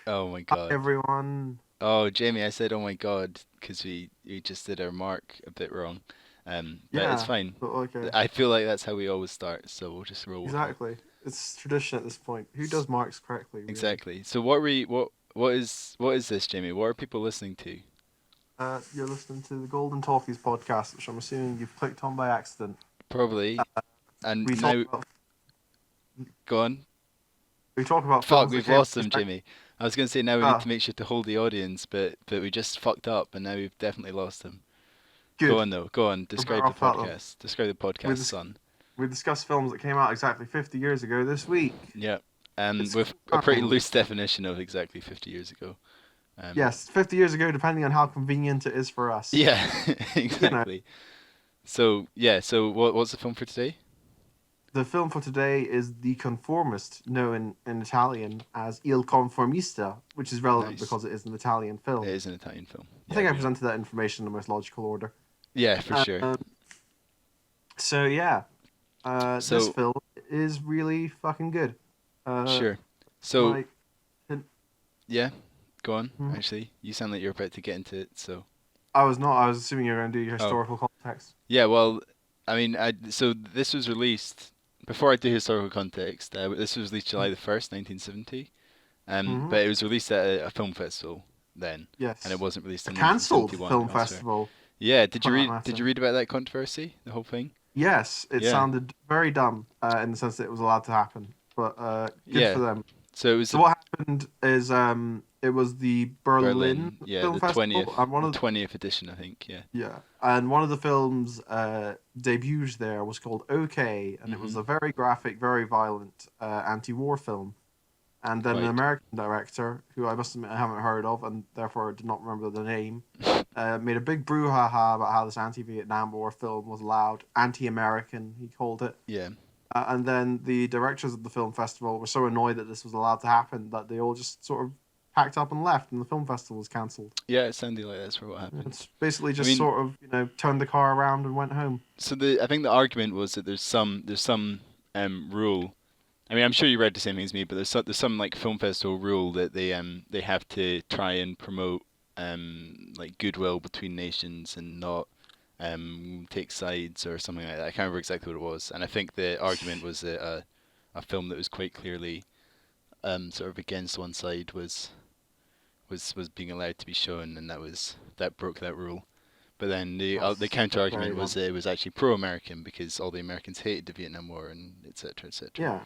Oh my Hi God. everyone. Oh, Jamie, I said, oh my God, because we just did our mark a bit wrong. But it's Yeah, fine. but okay, I feel like that's how we always start, so we'll just roll with it. exactly. It's tradition at this point. Who S- does marks correctly, really? Exactly. So what is this, Jamie? What are people listening to? You're listening to the Golden Talkies podcast, which I'm assuming you've clicked on by accident. Probably. And We talk now, about go on. we talk about Fuck, films that we've came out lost them, exact. Jamie. I was gonna say now we need to Ah, make sure to hold the audience, but we just fucked up, and now we've definitely lost them. Go good. on though. Go on. We're better Describe the off that though. podcast. Describe the We podcast, dis- son. we discuss films that came out exactly 50 years ago this week. Yeah. It's With a cool pretty times. loose definition of exactly 50 years ago. Um, Yes, 50 years ago, depending on how convenient it is for us. yeah, You know, exactly. So yeah. So what's the film for today? the film for today is The Conformist, known in Italian as Il Conformista, which is relevant Nice. because it is an Italian It film. is an Italian film. I Yeah, think I agree. presented that information in the most logical order. Yeah, for sure. Um, so yeah, this So film is really fucking good. Uh, sure. So like, it- yeah, go on. mhm. Actually, you sound like you're about to get into it. So I was not. I was assuming you were going to do your oh historical context. yeah. Well, I mean, so this was released before I do historical context. This was released July 1st, 1970. Mm-hmm. But it was released at a film festival then, and it Yes, wasn't released a in cancelled 1971 film elsewhere. festival Yeah, for that did matter. you read about that controversy, the whole thing? Yes, it Yeah, sounded very dumb in the sense that it was allowed to happen, but good for yeah. them. So it was So the what happened is it was the Berlin Berlin, yeah, Film the Festival, and the 20th edition, I think. Yeah. one of the films debuted there was called OK, and it was Mhm. a very graphic, very violent anti-war film. And then an Quite. American director, who I must admit I haven't heard of, and therefore did not remember the name, made a big brouhaha about how this anti-Vietnam War film was allowed, anti-American, he called it. Yeah. And then the directors of the film festival were so annoyed that this was allowed to happen that they all just sort of packed up and left, and the film festival was cancelled. Yeah, it sounded like that's what happened. It's basically I just mean, sort of turned the car around and went home. so the I think the argument was that there's some rule. I mean, I'm sure you read the same thing as me, but there's some like film festival rule that they have to try and promote like goodwill between nations and not take sides or something like that. I can't remember exactly what it was, and I think the argument was that a film that was quite clearly sort of against one side was being allowed to be shown, and that broke that rule. But then the counter That's very argument was dumb. that it was actually pro-American because all the Americans hated the Vietnam War and etc. etc. Yeah.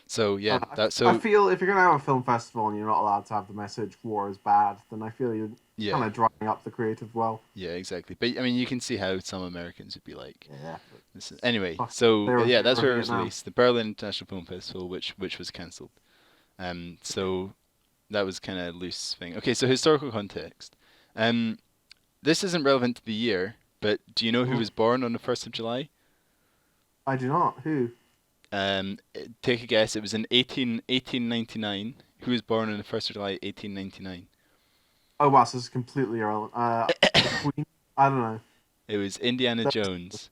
So yeah, that I so feel if you're gonna have a film festival and you're not allowed to have the message "war is bad," then I feel you're kind yeah, of drying up the creative well. yeah, exactly. But I mean, you can see how some Americans would be like, Yeah. Anyway, Fuck. so They were in yeah, favor that's of where it was Vietnam. released, the Berlin International Film Festival, which was cancelled. So that was kind of a loose thing. Okay, so historical context. Um, this isn't relevant to the year, but do you know who Mhm. was born on the 1st of July? I do not. Who? Take a guess. It was in 1899. Who was born on the 1st of July, 1899? Oh wow, so this is completely irrelevant. The Queen. I don't know. It was Indiana That's, Jones.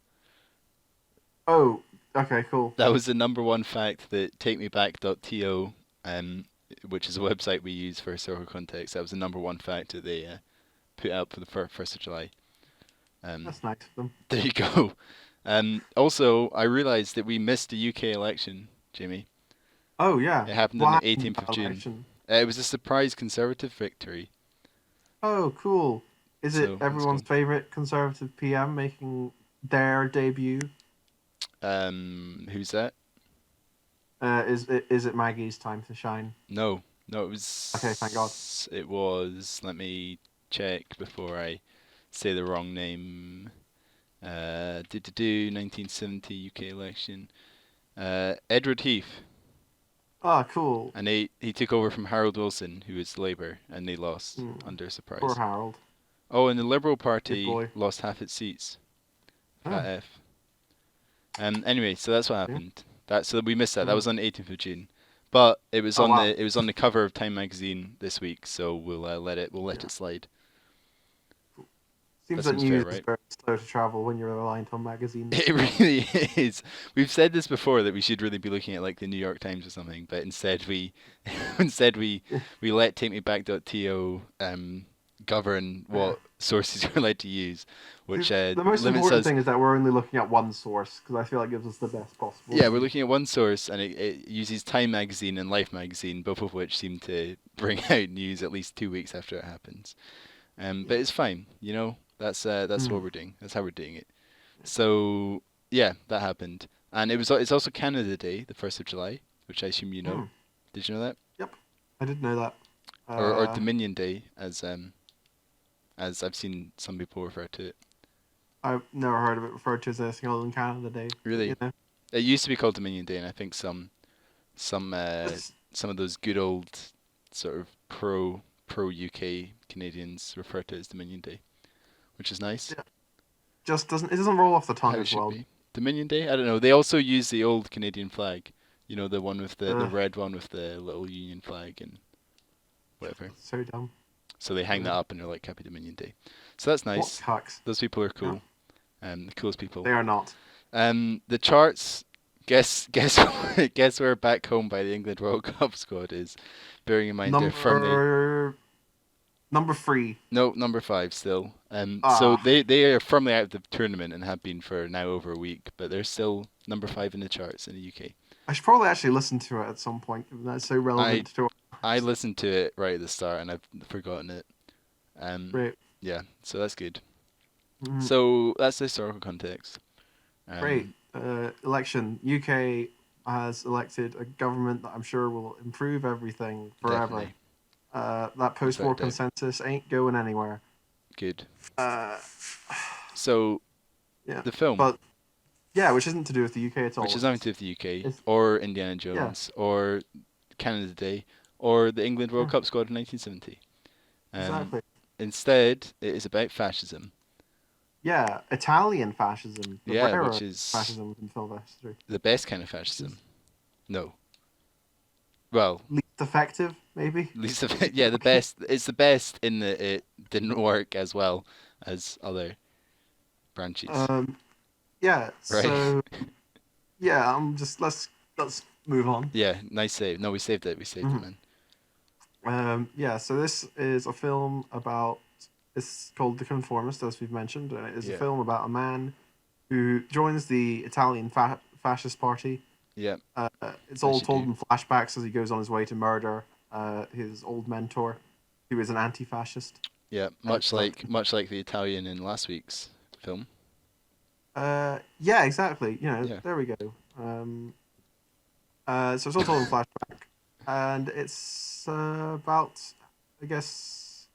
oh, okay, cool. That was the number one fact that TakeMeBack.to, which is a website we use for historical context. That was the number one fact that they put out for the 1st of July. Um, That's nice of them. there you go. Also, I realised that we missed the UK election, Jamie. Oh yeah. It happened on What the happened in 18th of that June. election? It was a surprise Conservative victory, Oh, cool. Is it so that's everyone's cool. favorite Conservative PM making their debut? Who's that? Is it Maggie's time to shine? No, no, Okay, thank God. it was. Let me check before I say the wrong name. 1970 UK election. Edward Heath, Ah, cool. and he took over from Harold Wilson, who was Labour, and they lost Hmm. under Poor surprise. Harold. Oh, and the Liberal Good Party boy. lost half its seats. Fat Oh, F. Anyway, so that's what yeah. happened. So we missed that. That Hmm. was on the 18th of June. But Oh wow. it was on the cover of Time magazine this week, so we'll let Yeah. it slide. Seems That that seems fair, news is right? very slow to travel when you're reliant on magazines. It really is. We've said this before that we should really be looking at like the New York Times or something, but instead we instead we let TakeMeBack.to govern Yeah. what sources we're allowed to use, which The most limits important us. thing is that we're only looking at one source because I feel like it gives us the best possible Yeah, we're view. looking at one source, and it uses Time magazine and Life magazine, both of which seem to bring out news at least 2 weeks after it happens. But it's fine, you know. That's what Mm. we're doing. That's how we're doing it. So yeah, that happened, and it's also Canada Day, the 1st of July, which I assume you know. Mm. Did you know that? Yep, I did know that. Or Uh, Dominion Day, as I've seen some people refer to it. I've never heard of it referred to as anything other than Canada Day. But, Really, it used to be called Dominion Day, and I think some it's some of those good old sort of pro UK Canadians refer to it as Dominion Day, which is nice. yeah, it doesn't roll off the How tongue it as should well. be. Dominion Day? I don't know. They also use the old Canadian flag. You know, the one with the Uh, red one with the little Union flag and whatever. so dumb. So they hang Uh, that up and they're like Happy Dominion Day. So that's what nice. cucks? Those people are Yeah, cool. The coolest people. they are not. The charts. Guess guess where back home by the England World Cup squad is. Bearing in mind they're firmly Number number three. no number 5 still. So Ah, they are firmly out of the tournament and have been for now over a week, but they're still number 5 in the charts in the UK. I should probably actually listen to it at some point, given that's so I relevant to our I lives. listened to it right at the start and I've forgotten it. Um, Great. yeah, so that's good. Mhm. So that's the historical context. Great. Um, Election. UK has elected a government that I'm sure will improve everything forever. Definitely, That without a post-war doubt. consensus ain't going anywhere. Good. Uh, So yeah, the film, but yeah, which isn't to do with the UK at which all. is nothing to do with the UK It's or Indiana yeah, Jones or Canada Day or the England World yeah, Cup squad in 1970. Um, exactly. Instead, it is about fascism. Yeah, Italian fascism, the Yeah, rarer which is fascism in film history, the best kind of which is fascism. No. Well, least effective, maybe. least of it, yeah, the best. It's the best in that it didn't work as well as other branches, Um, yeah. right? So yeah, I'm just let's move on. Yeah, nice save. No, we saved it. We saved it, Mhm. man. Yeah, so this is a film about. It's called The Conformist, as we've mentioned, and it is a Yeah, film about a man who joins the Italian fascist party. yeah, It's as all you told do. in flashbacks as he goes on his way to murder his old mentor, who is an anti-fascist. Yeah, Uh, much like the Italian in last week's film. yeah, exactly. Yeah, There we go. So it's all told in flashback, and it's about, I guess,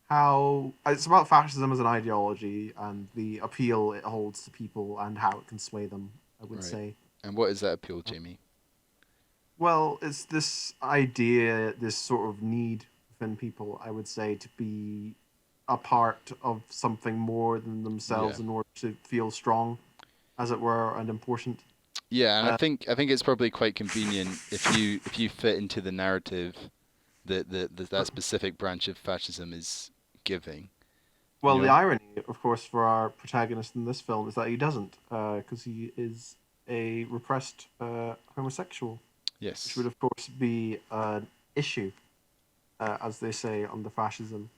how it's about fascism as an ideology and the appeal it holds to people and how it can sway them. I would right. say. And what is that appeal, Jamie? Well, it's this idea, this sort of need within people, I would say, to be a part of something more than Yeah, themselves in order to feel strong, as it were, and important. yeah, and Uh, I think it's probably quite convenient if you fit into the narrative that that specific branch of fascism is giving. You well, the know? irony, of course, for our protagonist in this film is that he doesn't, because he is a repressed homosexual, which would, Yes. of course, be an issue, as they say, under fascism.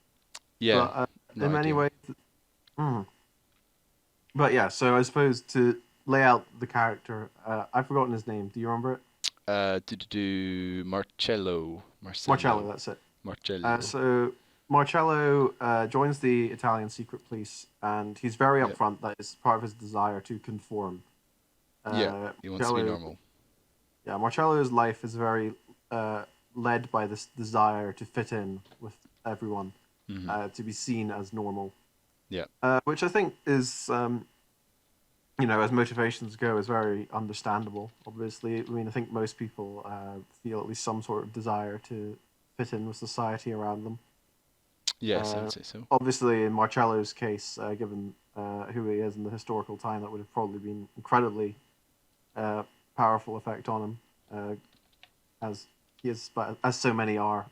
Yeah. But No in many ideal. ways, mm, but yeah, so I suppose to lay out the character, I've forgotten his name. Do you remember it? Marcello. Marcello, Marcello. that's it. Marcello. So Marcello joins the Italian secret police, and he's very Yeah. upfront that it's part of his desire to conform. Yeah. He wants to be Marcello, normal. yeah, Marcello's life is very uh, led by this desire to fit in with everyone, Hmm. to be seen as normal, Yeah. which I think is as motivations go, is very understandable. Obviously, I mean, I think most people feel at least some sort of desire to fit in with society around them. Yes, I Uh, would say so. Obviously, in Marcello's case, given who he is in the historical time, that would have probably been incredibly uh, powerful effect on him, as he is, but as so many are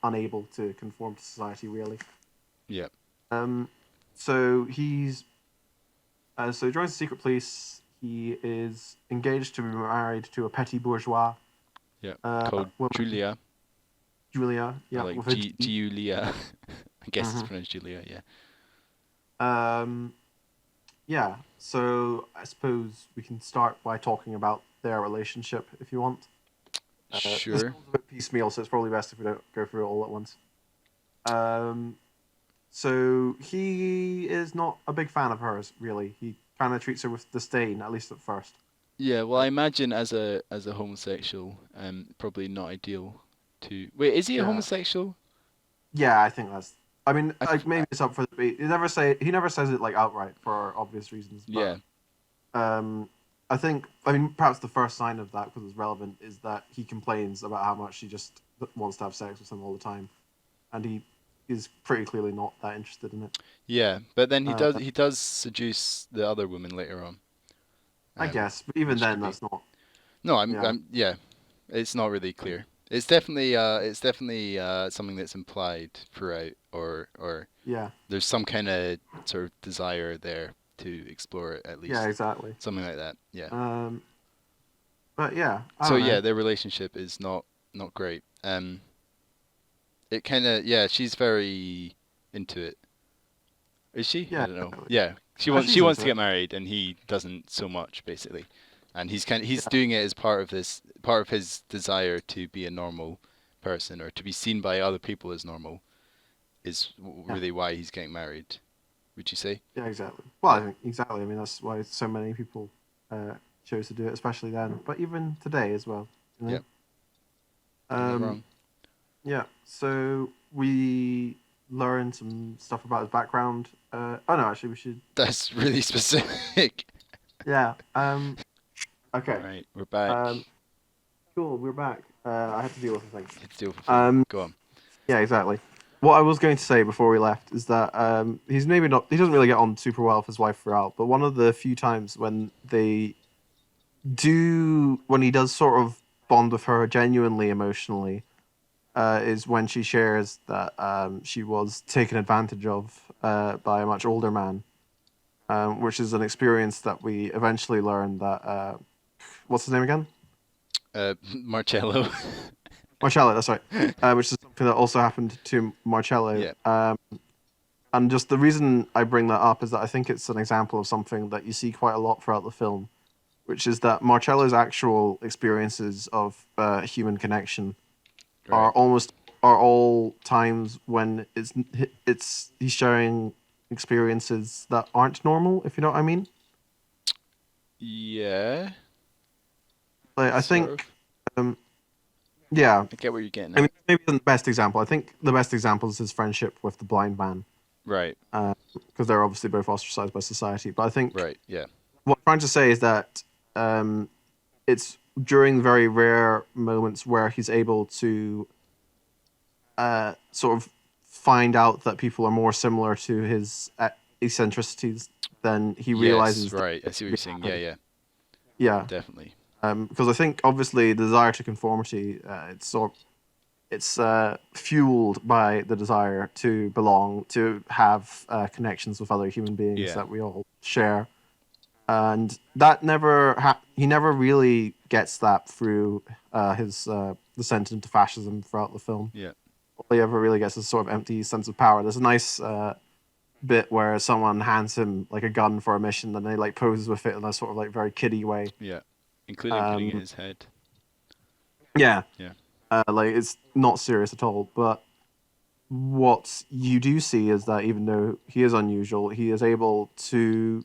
unable to conform to society really. Yeah. Um, So he joins the secret police. He is engaged to be married to a petty bourgeois Yeah, called woman, Julia, Julia. or Yeah, like with a G. Giulia. I guess it's Hmm. pronounced Julia. Yeah. Um, yeah. So I suppose we can start by talking about their relationship, if you want. This Sure. film's a bit piecemeal, so it's probably best if we don't go through it all at once. Um, so he is not a big fan of hers, really. He kind of treats her with disdain, at least at first. Yeah. Well, Uh, I imagine as a homosexual, probably not ideal to. Wait, is he a yeah, homosexual? yeah, I think that's. I mean, I, like maybe it's up for debate. He never says it like outright for obvious reasons, but yeah. um, I mean perhaps the first sign of that because it's relevant is that he complains about how much she just wants to have sex with him all the time, and he is pretty clearly not that interested in it. Yeah, but then he Uh, does seduce the other woman later on, I guess, but even which then, could be. that's not. No, Yeah, yeah, it's not really clear. It's definitely something that's implied throughout, or yeah, there's some kind of sort of desire there to explore it at yeah, least, exactly. something like that. Yeah. Um, but yeah, I So don't know. yeah, their relationship is not great. It kind of yeah, she's very into it. Is she? I Yeah, don't know. exactly. Yeah, she She's wants to into it. get married, and he doesn't so much basically, and he's Yeah, doing it as part of his desire to be a normal person or to be seen by other people as normal is yeah, really why he's getting married. Would you say? yeah, exactly. Well, I Yeah. think exactly. I mean, that's why so many people uh, chose to do it, especially then, but even today as well. You know. Yep. You're not Um, wrong. yeah. So we learned some stuff about his background. Oh no, actually, we should. That's really specific. Yeah. All Okay. right, we're back. Um, cool. We're back. I had to deal with the thing. It's deal with a thing. Um, Go on. Yeah, exactly. What I was going to say before we left is that he's maybe not. He doesn't really get on super well with his wife throughout. But one of the few times when he does sort of bond with her genuinely emotionally, is when she shares that she was taken advantage of by a much older man, which is an experience that we eventually learn that. What's his name again? Marcello. Marcello. That's right. Which is something that also happened to Marcello. Yeah. And just the reason I bring that up is that I think it's an example of something that you see quite a lot throughout the film, which is that Marcello's actual experiences of human connection are Right. all times when it's he's sharing experiences that aren't normal, if you know what I mean. Yeah. Like I Sort think, of. um, yeah, I get what you're getting I mean at. maybe the best example. I think the best example is his friendship with the blind man, Right. because they're obviously both ostracized by society. But I think Right. Yeah. what I'm trying to say is that um, it's during very rare moments where he's able to sort of find out that people are more similar to his eccentricities than he Yes. realizes that Right. they I see what you're really saying. are. Yeah. Yeah. Yeah, Definitely. because I think obviously the desire to conformity, it's fueled by the desire to belong, to have connections with other human beings Yeah. that we all share, and that he never really gets that through his descent into fascism throughout the film. Yeah. All he ever really gets is sort of empty sense of power. There's a nice bit where someone hands him like a gun for a mission, and he like poses with it in a sort of like very kiddie way. Yeah. Including putting it in Um, his head. yeah, Yeah. like it's not serious at all. But what you do see is that even though he is unusual, he is able to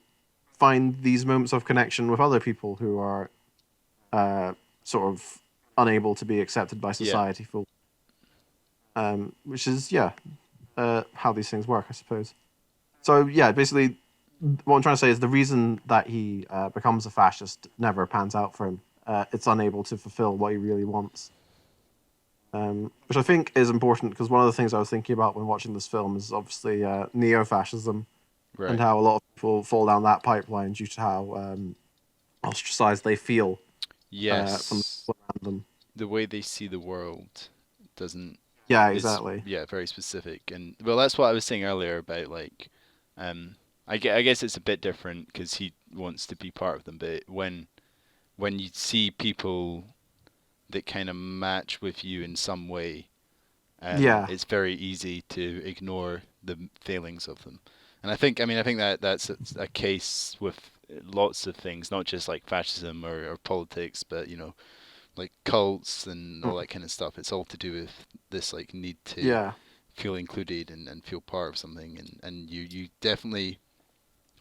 find these moments of connection with other people who are sort of unable to be accepted by Yeah. society for which is how these things work, I suppose. So yeah, basically, what I'm trying to say is the reason that he becomes a fascist never pans out for him. It's unable to fulfill what he really wants, which I think is important because one of the things I was thinking about when watching this film is obviously neo-fascism and Right. how a lot of people fall down that pipeline due to how ostracized they feel from the Yes. people around them. The way they see the world doesn't Yeah, is exactly. yeah very specific, and well that's what I was saying earlier about like Um, I guess it's a bit different because he wants to be part of them, but when you see people that kind of match with you in some way, Yeah, it's very easy to ignore the failings of them. And I think that that's a case with lots of things, not just like fascism or politics, but like cults and all mm, that kind of stuff. It's all to do with this like need to yeah, feel included and feel part of something. And you definitely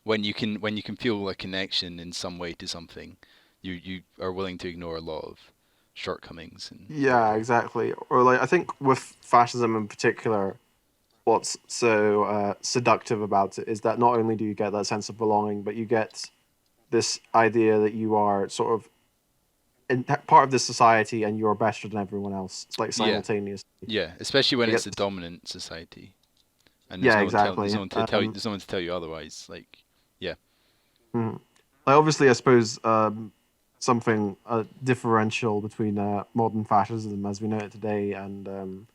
when you can feel a connection in some way to something, you are willing to ignore a lot of shortcomings and yeah, whatever. exactly. Or like I think with fascism in particular, what's so seductive about it is that not only do you get that sense of belonging, but you get this idea that you are sort of part of this society and you're better than everyone else. It's like Yeah, simultaneous. yeah, especially when You it's get a dominant society, and yeah, exactly. there's no one to tell you otherwise. Like, yeah, Mhm. Like obviously, I suppose something differential between modern fascism as we know it today and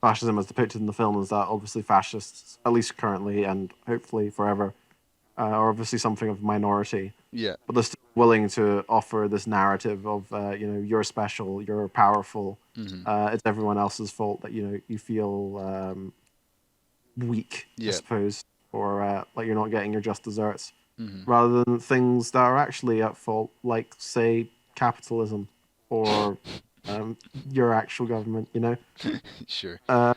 fascism as depicted in the film is that obviously fascists, at least currently and hopefully forever, are obviously something of a minority, yeah, but they're still willing to offer this narrative of you're special, you're powerful, hmm, it's everyone else's fault that you feel weak, I yeah, suppose, or like you're not getting your just desserts, hmm, rather than things that are actually at fault, like say capitalism or um, your actual government. sure, Um,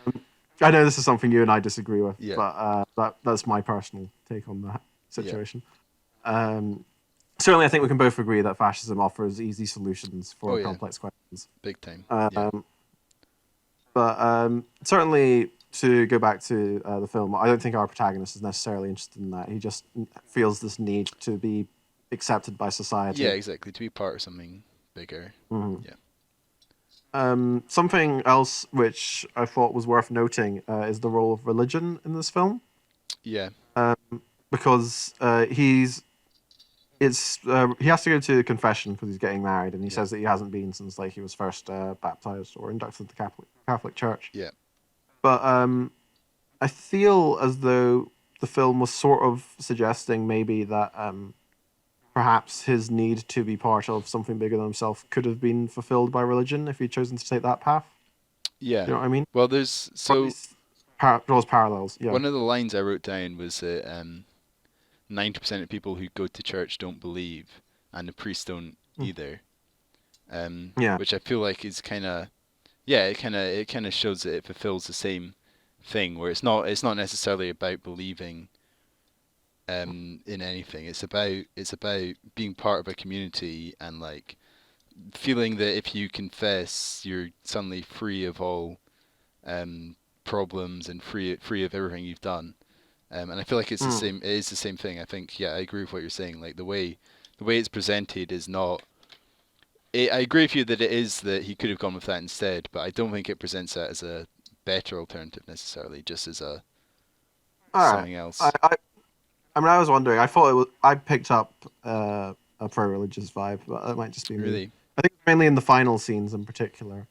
I know this is something you and I disagree with, yeah, but that's my personal take on that yeah, situation. Um, Certainly, I think we can both agree that fascism offers easy solutions oh for yeah, complex questions. big time, yeah, Um, but certainly, to go back to the film, I don't think our protagonist is necessarily interested in that. He just feels this need to be accepted by yeah, society. exactly. To be part of something bigger, Mhm. yeah, Something else which I thought was worth noting is the role of religion in this film, yeah, um, because he has to go to confession because he's getting married, and he yeah, says that he hasn't been since like he was first baptized or inducted into the Catholic Church. yeah, But I feel as though the film was sort of suggesting maybe that perhaps his need to be part of something bigger than himself could have been fulfilled by religion if he'd chosen to take that path. yeah. Do you know what I mean? Well, there's Or at so least draws parallels. Yeah. one of the lines I wrote down was that 90% of people who go to church don't believe, and the priests don't Mm. either. Yeah. Which I feel like is kind of yeah, it kind of shows that it fulfills the same thing where it's not necessarily about believing in anything. It's about being part of a community and like feeling that if you confess, you're suddenly free of all um, problems and free of everything you've done. And I feel like it's the Mm. same. It is the same thing. I think yeah, I agree with what you're saying. Like the way it's presented is not. I agree with you that it is that he could have gone with that instead, but I don't think it presents that as a better alternative necessarily, just as a All right. something I, else. I I mean, I was wondering. I thought it was. I picked up a pro-religious vibe, but that might just be me. Really. I think mainly in the final scenes in particular.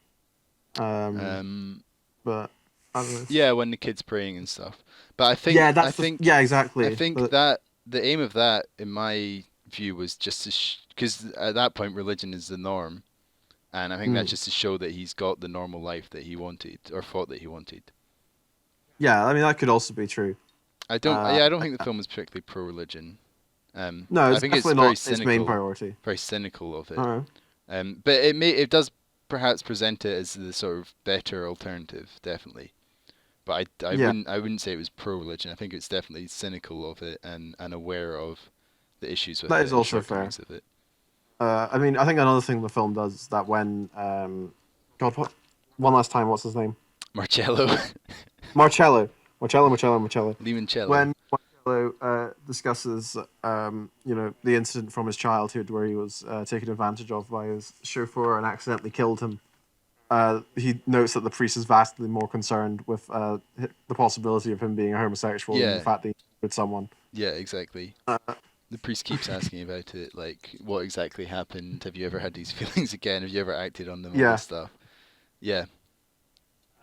Um, Um, but I don't know. yeah, when the kid's praying and stuff. But Yeah, that's the. Yeah, I exactly. think But that the aim of that, in my view, was just to because at that point religion is the norm, and I think that's mm, just to show that he's got the normal life that he wanted or thought that he wanted. yeah, I mean that could also be true. Uh, I don't think the film is particularly pro-religion. no, I it's think it's definitely very not its main priority. cynical of it. Uh, But it does perhaps present it as the sort of better alternative, definitely. But yeah, I wouldn't say it was pro-religion. I think it's definitely cynical of it and aware of the issues with that it is and the also fair. shortcomings of it. I mean, I think another thing the film does is that when God, what? One last time, what's his name? Marcello, Marcello, Marcello. Limoncello. When Marcello discusses, the incident from his childhood where he was taken advantage of by his chauffeur and accidentally killed him, he notes that the priest is vastly more concerned with the possibility of him being a homosexual than the Yeah, fact that he with someone. yeah, exactly. Uh, The priest keeps asking about it, like what exactly happened. Have you ever had these feelings again? Have you ever acted on them? All yeah, this stuff. Yeah,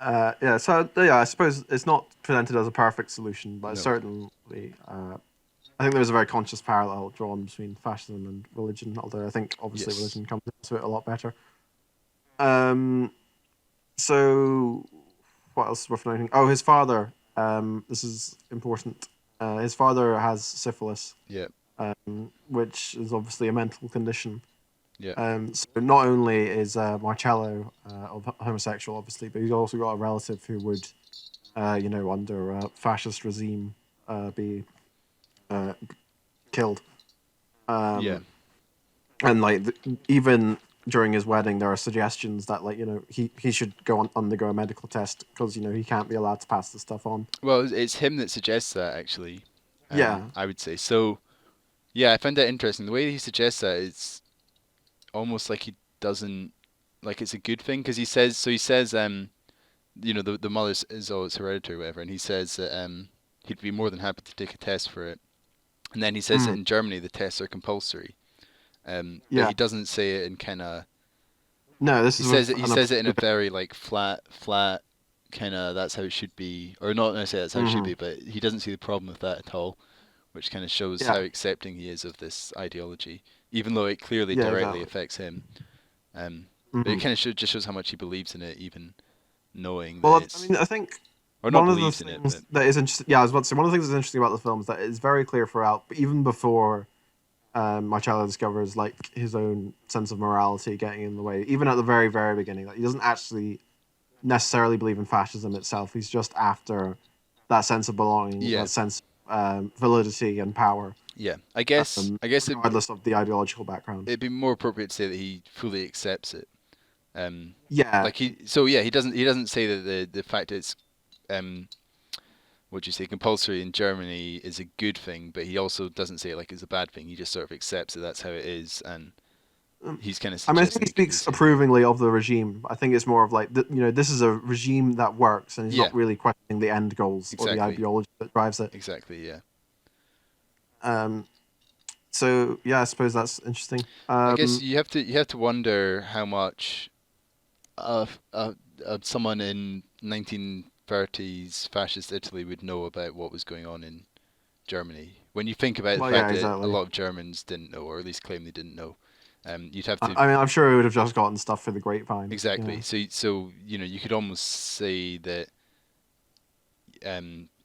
Yeah, so yeah, I suppose it's not presented as a perfect solution, but it's No. certainly. I think there was a very conscious parallel drawn between fascism and religion, although I think obviously Yes. religion comes into it a lot better. Um, so what else is worth noting? Oh, his father. This is important. His father has syphilis, Yeah. which is obviously a mental condition. Yeah. So not only is Marcello homosexual, obviously, but he's also got a relative who would, under a fascist regime, be uh, killed. Yeah. Um, and even during his wedding, there are suggestions that he should go on undergo a medical test because he can't be allowed to pass the stuff on. Well, it's him that suggests that actually. Yeah, I would say so. Yeah, I find that interesting. The way he suggests that is almost like he doesn't like it's a good thing because he says the mother is oh it's hereditary or whatever, and he says that he'd be more than happy to take a test for it, and then he says that mm, in Germany the tests are compulsory, but yeah. he doesn't say it in kind of No, this is with he an says it in a obscure. very like flat kind of that's how it should be, or not necessarily that's how it should Hmm. be, but he doesn't see the problem with that at all, which kind of shows how Yeah, accepting he is of this ideology, even though it clearly yeah, directly exactly. affects him. But it Hmm. kind of just shows how much he believes in it, even knowing that Well, I it's mean, I think or not one of the believes in it, things but that is interesting. Yeah, I was about to say one of the things that's interesting about the film is that it's very clear throughout, but even before Marcello discovers like his own sense of morality getting in the way, even at the very, very beginning, like he doesn't actually necessarily believe in fascism itself. He's just after that sense of belonging, yeah, that sense of validity and power, yeah. I guess regardless of the ideological background. it'd be more appropriate to say that he fully accepts it. Yeah, Like he, so yeah, he doesn't say that the fact it's um, what do you say, compulsory in Germany is a good thing, but he also doesn't say it like it's a bad thing. He just sort of accepts that that's how it is, and um, he's kind of I mean, I think suggesting he it could be the speaks same. approvingly of the regime. I think it's more of like, this is a regime that works, and he's Yeah, not really questioning the end goals or the exactly, ideology that drives it. exactly. Yeah. Um, so yeah, I suppose that's interesting. I guess you have to wonder how much someone in 1930s fascist Italy would know about what was going on in Germany. When you think about the Well, fact yeah, that a exactly. lot of Germans didn't know, or at least claim they didn't know, you'd have to I mean, I'm sure he would have just gotten stuff through the grapevine. exactly. So you could almost say that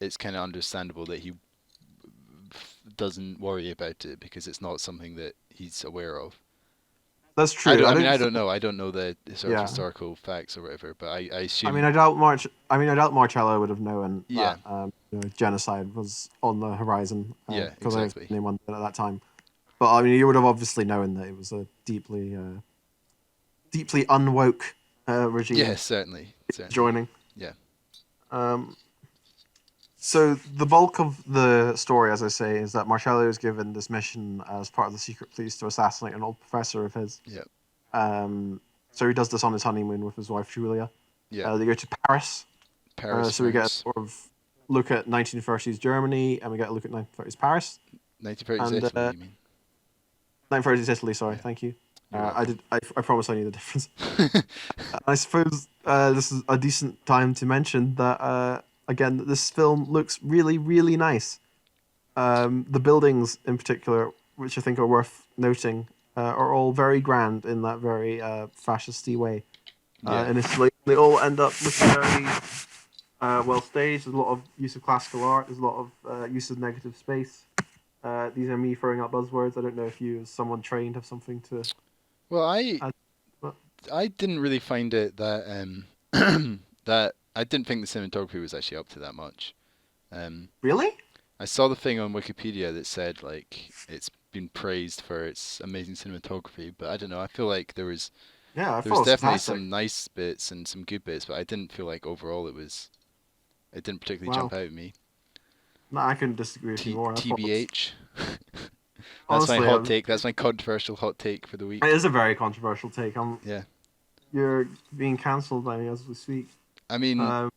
it's kind of understandable that he doesn't worry about it because it's not something that he's aware of. That's true. I I mean, don't I don't think. know. I don't know the sort of Yeah. historical facts or whatever, but I I mean, assume, I doubt March. I mean, I doubt Marcello would have known yeah, that genocide was on the horizon yeah, because I don't think exactly. anyone did at that time. But I mean, you would have obviously known that it was a deeply unwoke Yeah, regime certainly, certainly. joining. Yeah, Um, so the bulk of the story, as I say, is that Marcello is given this mission as part of the secret police to assassinate an old professor of his. yeah, Um, so he does this on his honeymoon with his wife Julia. yeah. They go to Paris. Paris, So we get a France, sort of look at 1930s Germany, and we get a look at 1930s Paris, 1930s and Italy. You mean? 1930s Italy. Sorry, Yeah, thank you. you're I welcome. did. I promise I knew the difference. I suppose this is a decent time to mention that again, this film looks really, really nice. The buildings, in particular, which I think are worth noting, are all very grand in that very fascisty way. Yeah, In Italy, they all end up looking very well staged. There's a lot of use of classical art. There's a lot of use of negative space. These are me throwing out buzzwords. I don't know if you, as someone trained, have something to well, add. But I didn't really find it that that I didn't think the cinematography was actually up to that much. Um, really? I saw the thing on Wikipedia that said like it's been praised for its amazing cinematography, but I don't know. I feel like Yeah, I there was thought it was definitely fantastic. some nice bits and some good bits, but I didn't feel like overall it didn't particularly jump Wow. out at me. No, I couldn't disagree with you more. I thought it was TBH. That's my honestly, hot take. That's my controversial hot take for the it week. is a very controversial take. Yeah. You're being cancelled by me as we speak. I mean, Um,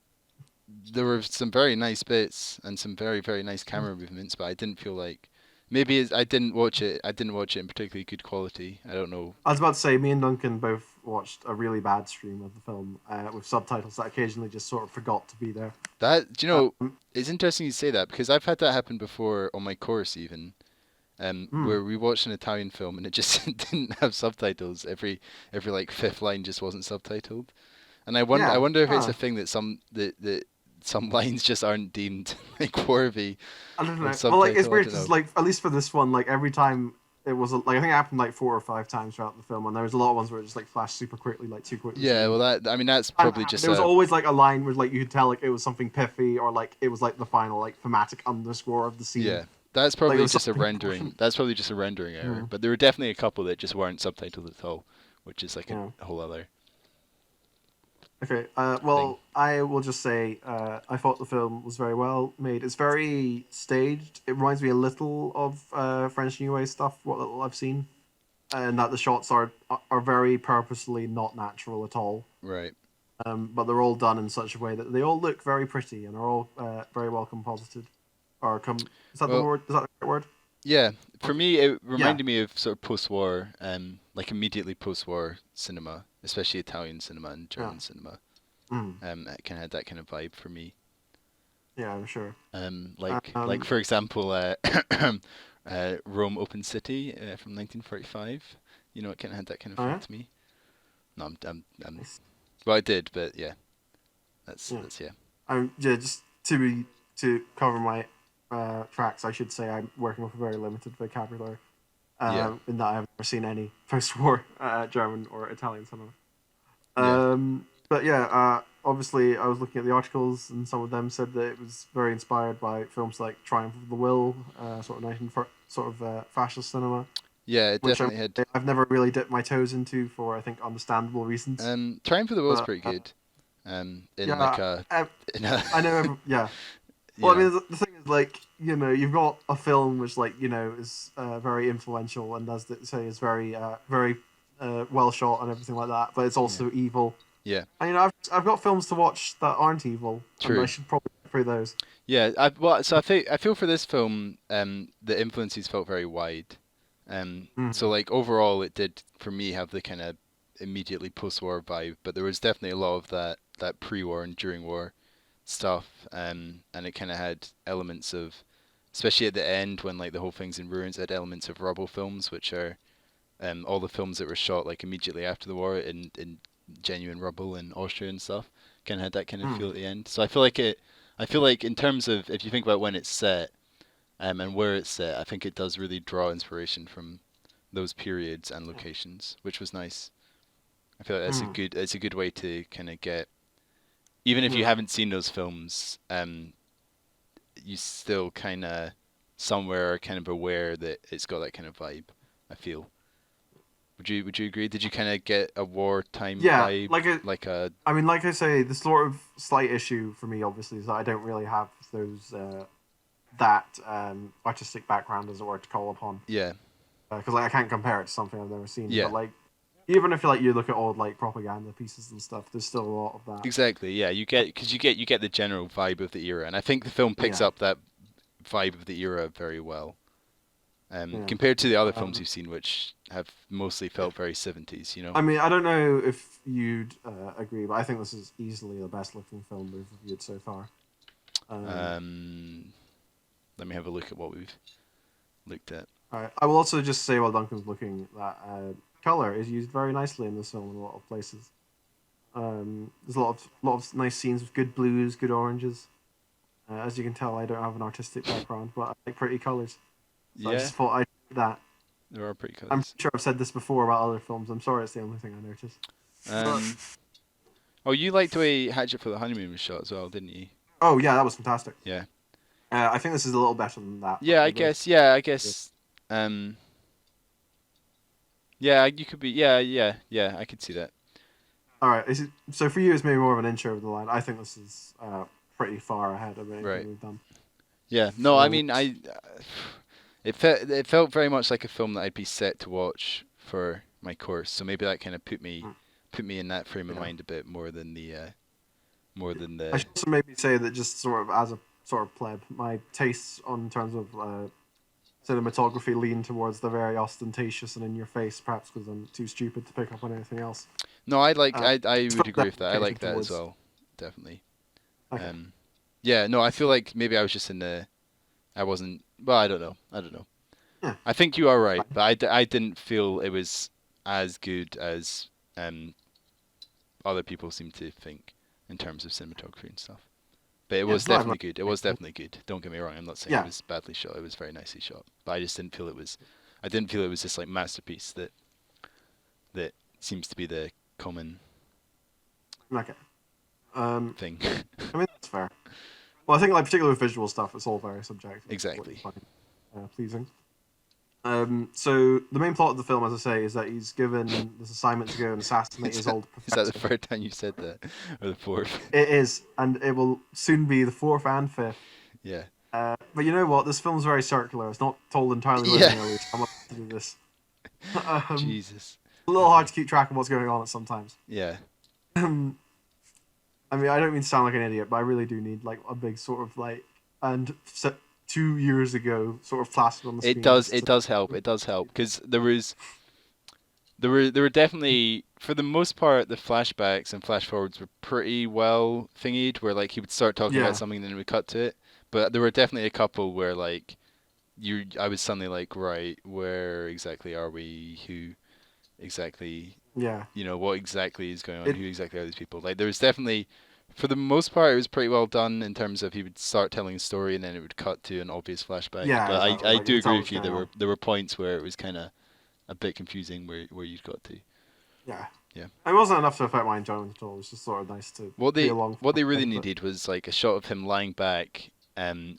there were some very nice bits and some very nice camera movements, but I didn't feel like maybe I didn't watch it. I didn't watch it in particularly good quality. I don't know. I was about to say, me and Duncan both watched a really bad stream of the film with subtitles that occasionally just sort of forgot to be there. That, do you know, Um, it's interesting you say that because I've had that happen before on my course even, mm, where we watched an Italian film and it just didn't have subtitles. Every like fifth line just wasn't subtitled. And I yeah. wonder if it's a thing that that some lines just aren't deemed like worthy I don't of know. Well, like it's subtitle. I weird don't because know. like at least for this one, like every time it was like I think it happened like 4 or 5 times throughout the film, and there was a lot of ones where it just like flashed super quickly, like too quickly for Yeah, me. well that I mean that's Time it probably happened, just there was a always like a line where like you could tell like it was something pithy or like it was like the final like thematic underscore of the scene. yeah. That's Like it probably was just a something rendering. important. That's probably just a rendering error. Mm, But there were definitely a couple that just weren't subtitled at all, which is like yeah. a whole other Okay. thing. Well, I will just say I thought the film was very well made. It's very staged. It reminds me a little of French New Wave stuff. What little I've seen, and that the shots are very purposely not natural at all. Right. But they're all done in such a way that they all look very pretty and are all very well composited. Is that the Well, word? Is that the right word? yeah. For me, it Yeah. reminded me of sort of post-war, like immediately post-war cinema, especially Italian cinema and Yeah. German cinema. Mm. It kind of had that kind of vibe for me. Yeah, I'm sure. Like Um. for example, Rome Open City from 1945. You know, it kind of had that kind of Oh feel yeah. to me. No, I'm Nice. well, I did, but yeah, Yeah. that's yeah, Yeah. Just to cover my tracks, I should say I'm working with a very limited vocabulary. yeah, In that I've never seen any post-war German or Italian cinema. yeah, But yeah, obviously I was looking at the articles, and some of them said that it was very inspired by films like Triumph of the Will, sort of fascist cinema, yeah. It which definitely had. I've never really dipped my toes into for I think understandable reasons. Triumph of the Will's But pretty good. In like yeah, a I, in a I know. Yeah. you Well, I know, mean, the thing is, like, you've got a film which, like, is very influential and, as they say, is very well shot and everything like that. But it's yeah, also evil. yeah. And I've got films to watch that aren't evil, and I True. should probably get through those. Yeah, I feel for this film, the influences felt very wide. So Mm. like overall, it did for me have the kind of immediately post-war vibe, but there was definitely a lot of that pre-war and during war stuff, and it kind of had elements of, especially at the end when like the whole thing's in ruins, it had elements of rubble films, which are all the films that were shot like immediately after the war in genuine rubble in Austria and stuff. Kind of had that kind of Mm. feel at the end. So I feel like it. I feel like in terms of if you think about when it's set, and where it's set, I think it does really draw inspiration from those periods and locations, which was nice. I feel like Mm. it's a good way to kind of get, even if you Yeah. haven't seen those films, you still kind of somewhere are kind of aware that it's got that kind of vibe. I feel. Would you agree? Did you kind of get a wartime Yeah. vibe, like a I mean, like I say, the sort of slight issue for me, obviously, is that I don't really have those that artistic background, as it were, to call upon. yeah, Because like I can't compare it to something I've never seen. yeah, But like, even if you look at old like propaganda pieces and stuff, there's still a lot of that. exactly. Yeah, you get because you get the general vibe of the era, and I think the film picks Yeah. up that vibe of the era very well. Yeah. Compared to the other films Um, you've seen, which have mostly yeah. felt very 70s, you know. I mean, I don't know if you'd agree, but I think this is easily the best looking film we've reviewed so far. Um, Um, Let me have a look at what we've looked at. Alright. I will also just say while Duncan's looking that color is used very nicely in this film in a lot of places. There's a lot of nice scenes with good blues, good oranges. As you can tell, I don't have an artistic background, but I like pretty colors. So I Yeah, just thought I'd do that. there are pretty I'm colors. sure I've said this before about other films. I'm sorry, it's the only thing I noticed. But Um, oh, you liked the way Hatchet for the Honeymoon was shot as well, didn't you? oh yeah, that was fantastic. Yeah. I think this is a little better than that, but Yeah, I we both. guess. Yeah, I guess. Um, yeah, you could be. Yeah, yeah, yeah. I could see that. All right. So for you, it's maybe more of an intro of the line. I think this is pretty far ahead of anything Right. we've done. Yeah. No, I Um, mean, it felt very much like a film that I'd be set to watch for my course. So maybe that kind of put me in that frame of yeah. mind a bit more than I the should also maybe say that just sort of as a sort of pleb, my tastes on terms of cinematography lean towards the very ostentatious and in your face, perhaps because I'm too stupid to pick up on anything else. No, I like. Uh, I it's would felt agree with that. I like deprecating that as towards. well. Definitely. Okay. Um, yeah. No, I feel like maybe I was just in the. I wasn't. Well, I don't know. I don't know. Yeah. I think you are right, Fine. but I didn't feel it was as good as um other people seem to think in terms of cinematography and stuff. But it Yeah. was No, I'm not. definitely good. It was definitely good. Don't get me wrong. I'm not saying it Yeah. was badly shot. It was very nicely shot. But I just didn't feel it was. I didn't feel it was this like masterpiece that seems to be the common Okay. Um, thing. I mean that's fair. Well, I think like particularly with visual stuff, it's all very subjective as to what you Exactly. find pleasing. So the main plot of the film, as I say, is that he's given this assignment to go and assassinate his old Is that the professor. third time you said that, or the fourth? It is, and it will soon be the fourth and fifth. Yeah. But you know what? This film's very circular. It's not told entirely Yeah. linearly. So I'm not to do this. Jesus. A little hard Okay. to keep track of what's going on at sometimes. Yeah. I mean, I don't mean to sound like an idiot, but I really do need like a big sort of like and 2 years ago sort of plastered on the It screen does. just It to. does help. It does help because there were definitely for the most part the flashbacks and flash forwards were pretty well thingied where like he would start talking about Yeah, something and then it would cut to it. But there were definitely a couple where like I was suddenly like, right, where exactly are we? Who exactly, yeah. what exactly is going on? It Who exactly are these people? Like there was definitely for the most part it was pretty well done in terms of he would start telling a story and then it would cut to an obvious flashback. yeah, But exactly. I Like you do can tell agree what's with you going on. there were points where it was kind of a bit confusing where you'd got to. Yeah, Yeah. it wasn't enough to affect my enjoyment at all. It was just sort of nice to What be they along what for they the really thing. But needed was like a shot of him lying back,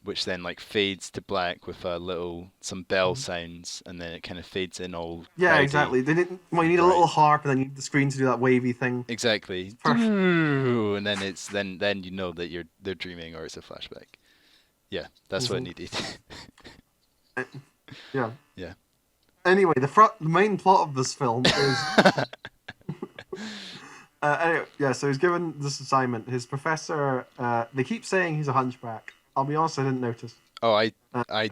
which then like fades to black with a little some bell sounds, and then it kind of fades in all yeah, cloudy exactly. They didn't. Well, you and need a bright. little harp, and then you need the screen to do that wavy thing. Exactly. It's perfect. And then it's then you know that they're dreaming or it's a flashback. Yeah, that's what it Hmm. needed. Yeah. Yeah. Anyway, the main plot of this film is anyway, yeah. So he's given this assignment. His professor. They keep saying he's a hunchback. I'll be honest, I didn't notice. Oh, Uh, I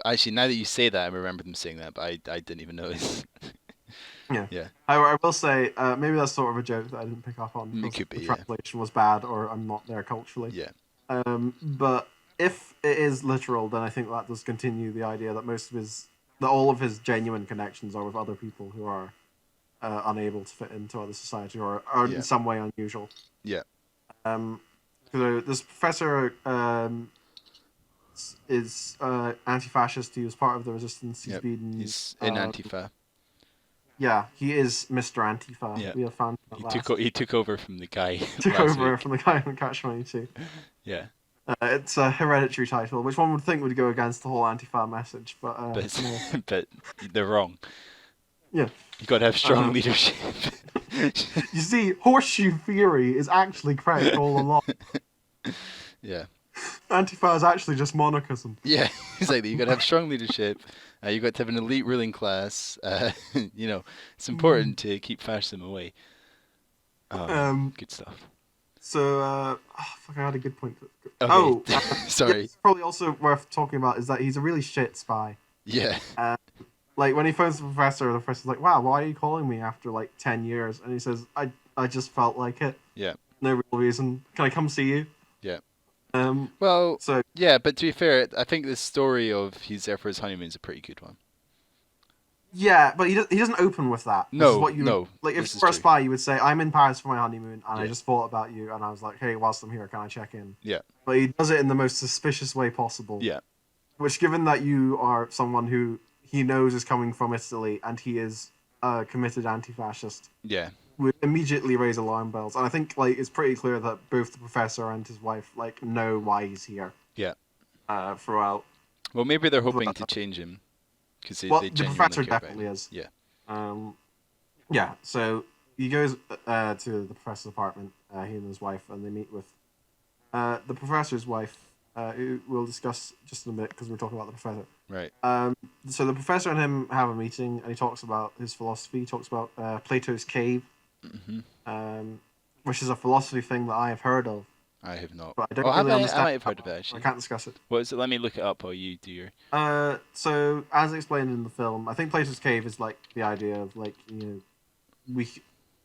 actually now that you say that, I remember them saying that, but I didn't even notice. yeah. Yeah, I will say maybe that's sort of a joke that I didn't pick up on it because could be. the Yeah, translation was bad or I'm not there culturally. yeah, But if it is literal, then I think that does continue the idea that that all of his genuine connections are with other people who are unable to fit into other society or are in yeah, some way unusual. yeah, Um, so this professor is anti-fascist. He was part of the resistance. He's yep. been He's in Antifa. yeah, he is Mr. Antifa. Yeah, We have found him at last. he took over from the guy Took last over week. from the guy in Catch 22. Yeah, It's a hereditary title, which one would think would go against the whole Antifa message, but but no. but they're wrong. Yeah. You got to have strong Um, leadership. you see, horseshoe theory is actually correct all along. Yeah. Antifa is actually just monarchism. Yeah, exactly. You got to have strong leadership. You got to have an elite ruling class. It's Mm. important to keep fascism away. Oh man, Um, good stuff. so, fuck, I had a good point. Okay, Oh, yeah, sorry. it's probably also worth talking about is that he's a really shit spy. Yeah, Uh, like when he phones the professor's like, "Wow, why are you calling me after like 10 years?" And he says, "I just felt like it. yeah, No real reason. Can I come see you?" yeah. Um, Well, so yeah, but to be fair, I think the story of he's there for his honeymoon is a pretty good one. yeah, but he doesn't open with that, which is No, what you would no, like. If this you is were a true. spy, you would say, "I'm in Paris for my honeymoon, and I Yeah, just thought about you, and I was like, hey, whilst I'm here, can I check in?" yeah, But he does it in the most suspicious way possible. yeah, Which, given that you are someone who he knows is coming from Italy and he is a committed anti-fascist, yeah, would immediately raise alarm bells. And I think like it's pretty clear that both the professor and his wife like know why he's here yeah. throughout. Well, maybe they're hoping to But, change him because they well, the genuinely professor care about definitely him. is. Yeah, Um, yeah, so he goes to the professor's apartment, he and his wife, and they meet with the professor's wife, who we'll discuss just in a bit because we're talking about the professor. right. So the professor and him have a meeting, and he talks about his philosophy. He talks about Plato's cave, Hmm. um, which is a philosophy thing that I have heard of. I have not. but I Oh, don't have really I? I understand might have that heard of much. it I actually. can't discuss it. What is it? Let me look it up while you do your. So as explained in the film, I think Plato's cave is like the idea of like we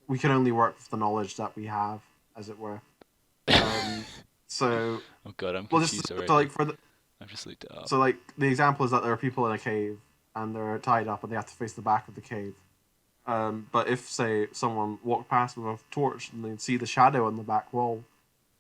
we can only work with the knowledge that we have, as it were. Um, so Oh god, I'm well, just confused so already. like for the I've just looked it up. so like the example is that there are people in a cave and they're tied up and they have to face the back of the cave. But if say someone walked past with a torch and they'd see the shadow on the back wall,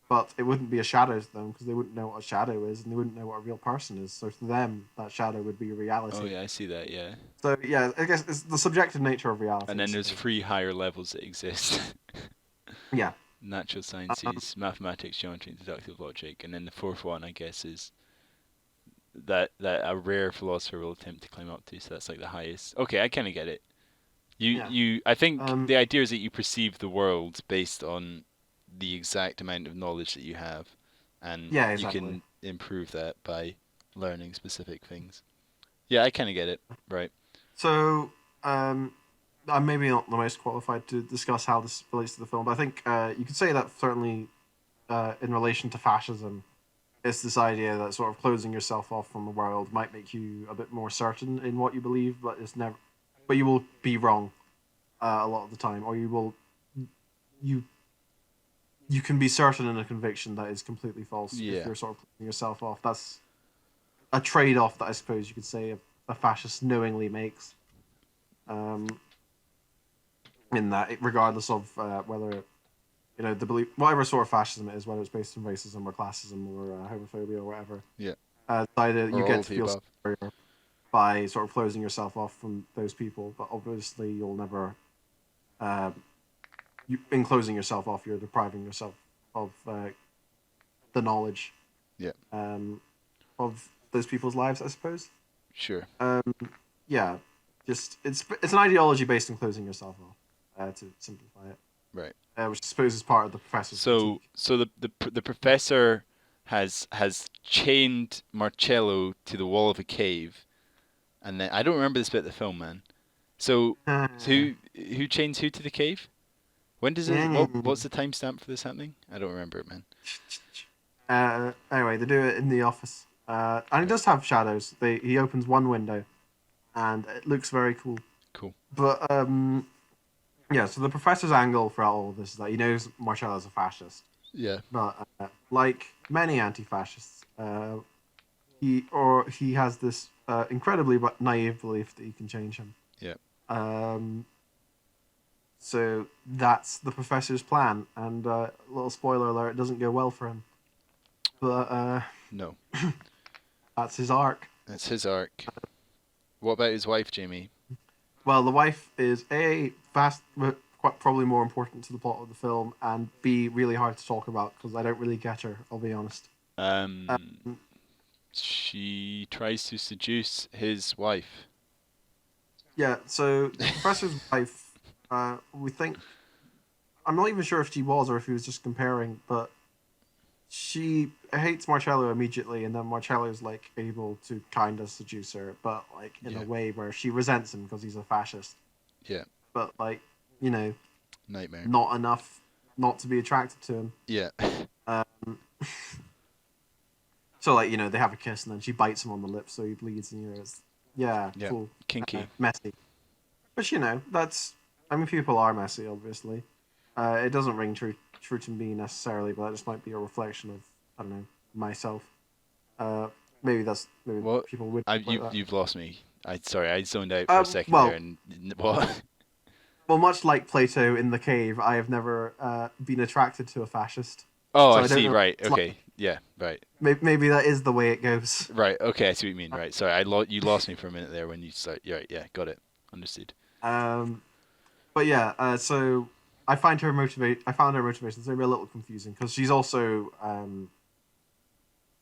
but it wouldn't be a shadow to them because they wouldn't know what a shadow is and they wouldn't know what a real person is. So to them, that shadow would be Oh reality. yeah, I see that. Yeah. So yeah, I guess it's the subjective nature of And reality, I then there's suppose. 3 higher levels that exist. Yeah. Natural Um, sciences, mathematics, geometry, and deductive logic, and then the fourth one, I guess, is that a rare philosopher will attempt to climb up to. So that's like the highest. Okay, I kind of get it. yeah. I think Um, the idea is that you perceive the world based on the exact amount of knowledge that you have, and yeah, you exactly. can improve that by learning specific things. Yeah, I kind of get it. Right. So um, I'm maybe not the most qualified to discuss how this relates to the film, but I think you could say that certainly in relation to fascism, it's this idea that sort of closing yourself off from the world might make you a bit more certain in what you believe, but it's never. But you will be wrong a lot of the time, or you you can be certain in a conviction that is completely false if Yeah. you're sort of closing yourself off. That's a trade-off that I suppose you could say a fascist knowingly makes. Um, in that, regardless of whether the belief, whatever sort of fascism it is, whether it's based on racism or classism or homophobia or whatever, Yeah. either you Or all get of to the feel above. superior by sort of closing yourself off from those people, but obviously you'll never. In closing yourself off, you're depriving yourself of the knowledge Yeah. um, of those people's lives, I suppose. Sure. Um, yeah, just it's an ideology based on closing yourself off, to simplify it, Right. which I suppose is part of the professor's So critique. so the professor has chained Marcello to the wall of a cave, and then I don't remember this bit of the film, man. So who chains who to the cave? When does it? What's the timestamp for this happening? I don't remember it, man. Anyway, they do it in the office, and it Right. does have shadows. He opens one window, and it looks very cool. Cool. But yeah. So the professor's angle for all of this is that he knows Marcello's a fascist, Yeah. but like many anti-fascists, he has this incredibly naive belief that he can change him. Yeah. Um, so that's the professor's plan, and little spoiler alert: it doesn't go well for him. But No. that's his arc. That's his arc. What about his wife, Jamie? Well, the wife is a fast, quite probably more important to the plot of the film, and B really hard to talk about because I don't really get her. I'll be honest. Um, Um, she tries to seduce his wife. yeah, so the professor's wife, we think I'm not even sure if she was or if he was just comparing, but she hates Marcello immediately, and then Marcello's like able to kind of seduce her, but like in a Yeah. way where she resents him because he's a fascist. Yeah. But like you know, Nightmare. not enough not to be attracted to him. Yeah. Um, so like they have a kiss, and then she bites him on the lips, so he bleeds, and it's Yeah. cool, Kinky. messy. But that's I mean people are messy, obviously. It doesn't ring true to me necessarily, but that just might be a reflection of I don't know myself. Uh, maybe What? people would like that. You've lost me. I zoned out for a second there, Well, and what? well, much like Plato in the cave, I have never been attracted to a fascist, Oh, so I I don't see. know what Right. it's like. Okay. Yeah. Right. Maybe that is the way it goes. Right. Okay. I see what you mean. Right. Sorry. You lost me for a minute there when you start. Yeah. Right. Yeah. Got it. Understood. Um, but yeah, so I found her motivations maybe a little confusing because she's also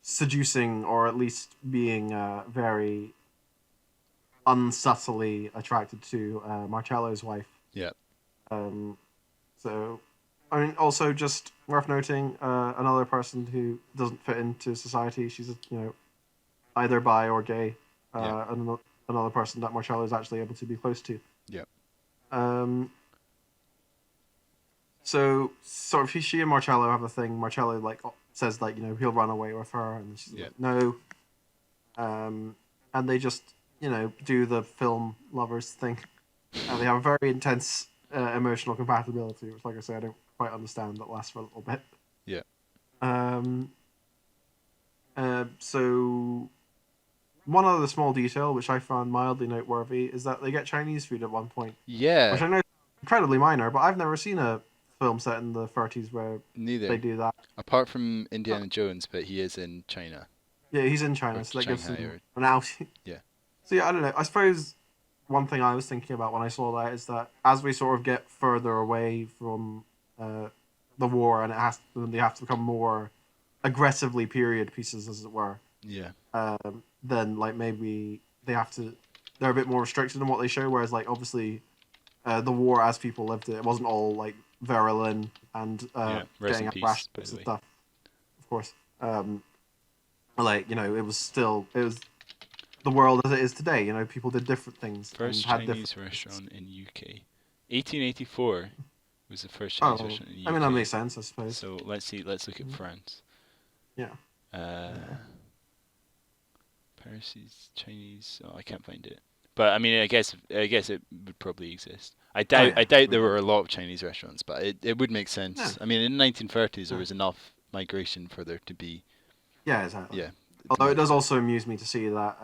seducing or at least being very unsubtly attracted to Marcello's wife. Yeah. Um, so, I mean, also just worth noting, another person who doesn't fit into society. She's either bi or gay. Yeah. Another person that Marcello is actually able to be close to. Yeah. Um, so sort of she and Marcello have a thing. Marcello like says like he'll run away with her, and she's Yeah. like no. Um, and they just do the film lovers thing. They have a very intense emotional compatibility, which, like I say, I don't quite understand. That lasts for a little bit. Yeah. Um, so one other small detail which I found mildly noteworthy is that they get Chinese food at one point, which Yeah. I know is incredibly minor, but I've never seen a film set in the 30s where they Neither. do that. Apart from Uh, Indiana Jones, but he is in China yeah, he's in or China, so that gives Shanghai him or an out. yeah. So yeah, I don't know. I suppose one thing I was thinking about when I saw that is that as we sort of get further away from uh, the war, and they have to become more aggressively period pieces, as it were. Yeah. Then like maybe they're a bit more restricted in what they show. Whereas like obviously the war as people lived it wasn't all like virulent and Yeah. Rest getting in out peace, rations by the and way. stuff. Of course, like it was the world as it is today. People did different things and First had different Chinese tastes. restaurant in UK. 1884 was the first Chinese Oh, restaurant in the I mean that UK. makes sense, I suppose. So let's see. Let's look at France. Yeah. Uh, Uh, Paris is Chinese. Oh, I can't find it. But I mean, I guess it would probably exist. I oh doubt yeah. I doubt I mean, there were a lot of Chinese restaurants, but it would make yeah. sense. I mean, in the 1930s there Yeah. was enough migration for there to be Yeah, exactly. yeah, the Although it does widespread. also amuse me to see that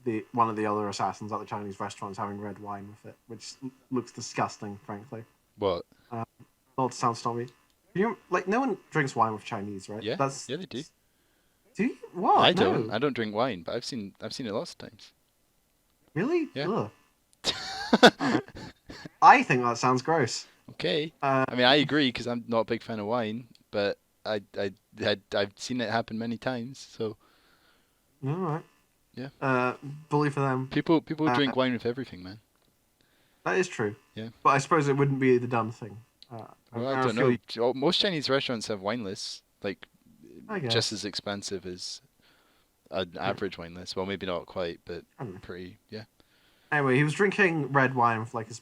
the one of the other assassins at the Chinese restaurant is having red wine with it, which looks disgusting, frankly. What? Uh, not to sound snobby. No one drinks wine with Chinese, right? Yeah, That's yeah, they do. do you? I What? don't. No, I don't drink wine, but I've seen it lots of times. really? Yeah. Ugh. All right. I think that sounds gross. Okay. Uh, I mean, I agree because I'm not a big fan of wine, but I've seen it happen many times. So all right. yeah, Uh, bully for them. people Uh, drink wine with everything, man. that is true, Yeah. but I suppose it wouldn't be the done thing. Well, I I don't feel know. you. Most Chinese restaurants have wine lists, like I just guess. as expensive as an Yeah, average wine list. Well, maybe not quite, but I don't know. pretty. Yeah. Anyway, he was drinking red wine with like his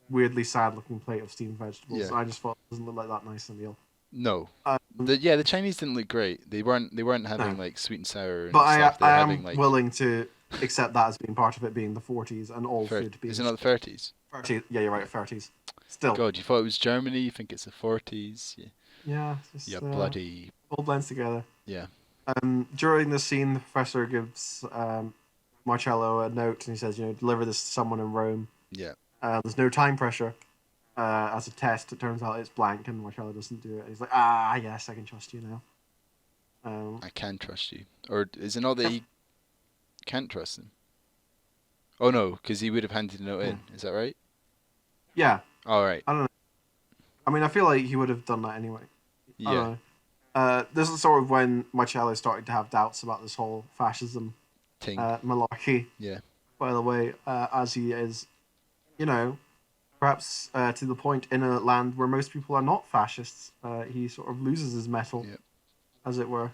weirdly sad-looking plate of steamed vegetables. Yeah. I just thought it doesn't look like that nice a meal. No. Um, The Chinese didn't look great. They weren't having no, like sweet and sour but and stuff. They were I having am like willing to accept that as being part of it being the 40s and all food is being it not the 30s? 30s. Yeah, you're right, 30s. Still, God, you thought it was Germany? You think it's the 40s? Yeah. yeah, Yeah, just bloody. all blends together. Yeah. During the scene, the professor gives Marcello a note and he says, deliver this to someone in Rome. Yeah. There's no time pressure. As a test, it turns out it's blank, and Marcello doesn't do it. He's like, yes, I can trust you now. Um, I can trust you. Or is it not that yep, he can't trust him? Oh no, because he would have handed the note yeah, in. Is that right? yeah. All right. I don't know. I mean, I feel like he would have done that anyway. I don't Yeah. know. This is sort of when Marcello started to have doubts about this whole fascism Ting. malarkey. Yeah. By the way, as he is, you know, perhaps to the point in a land where most people are not fascists, he sort of loses his mettle, Yeah. as it were.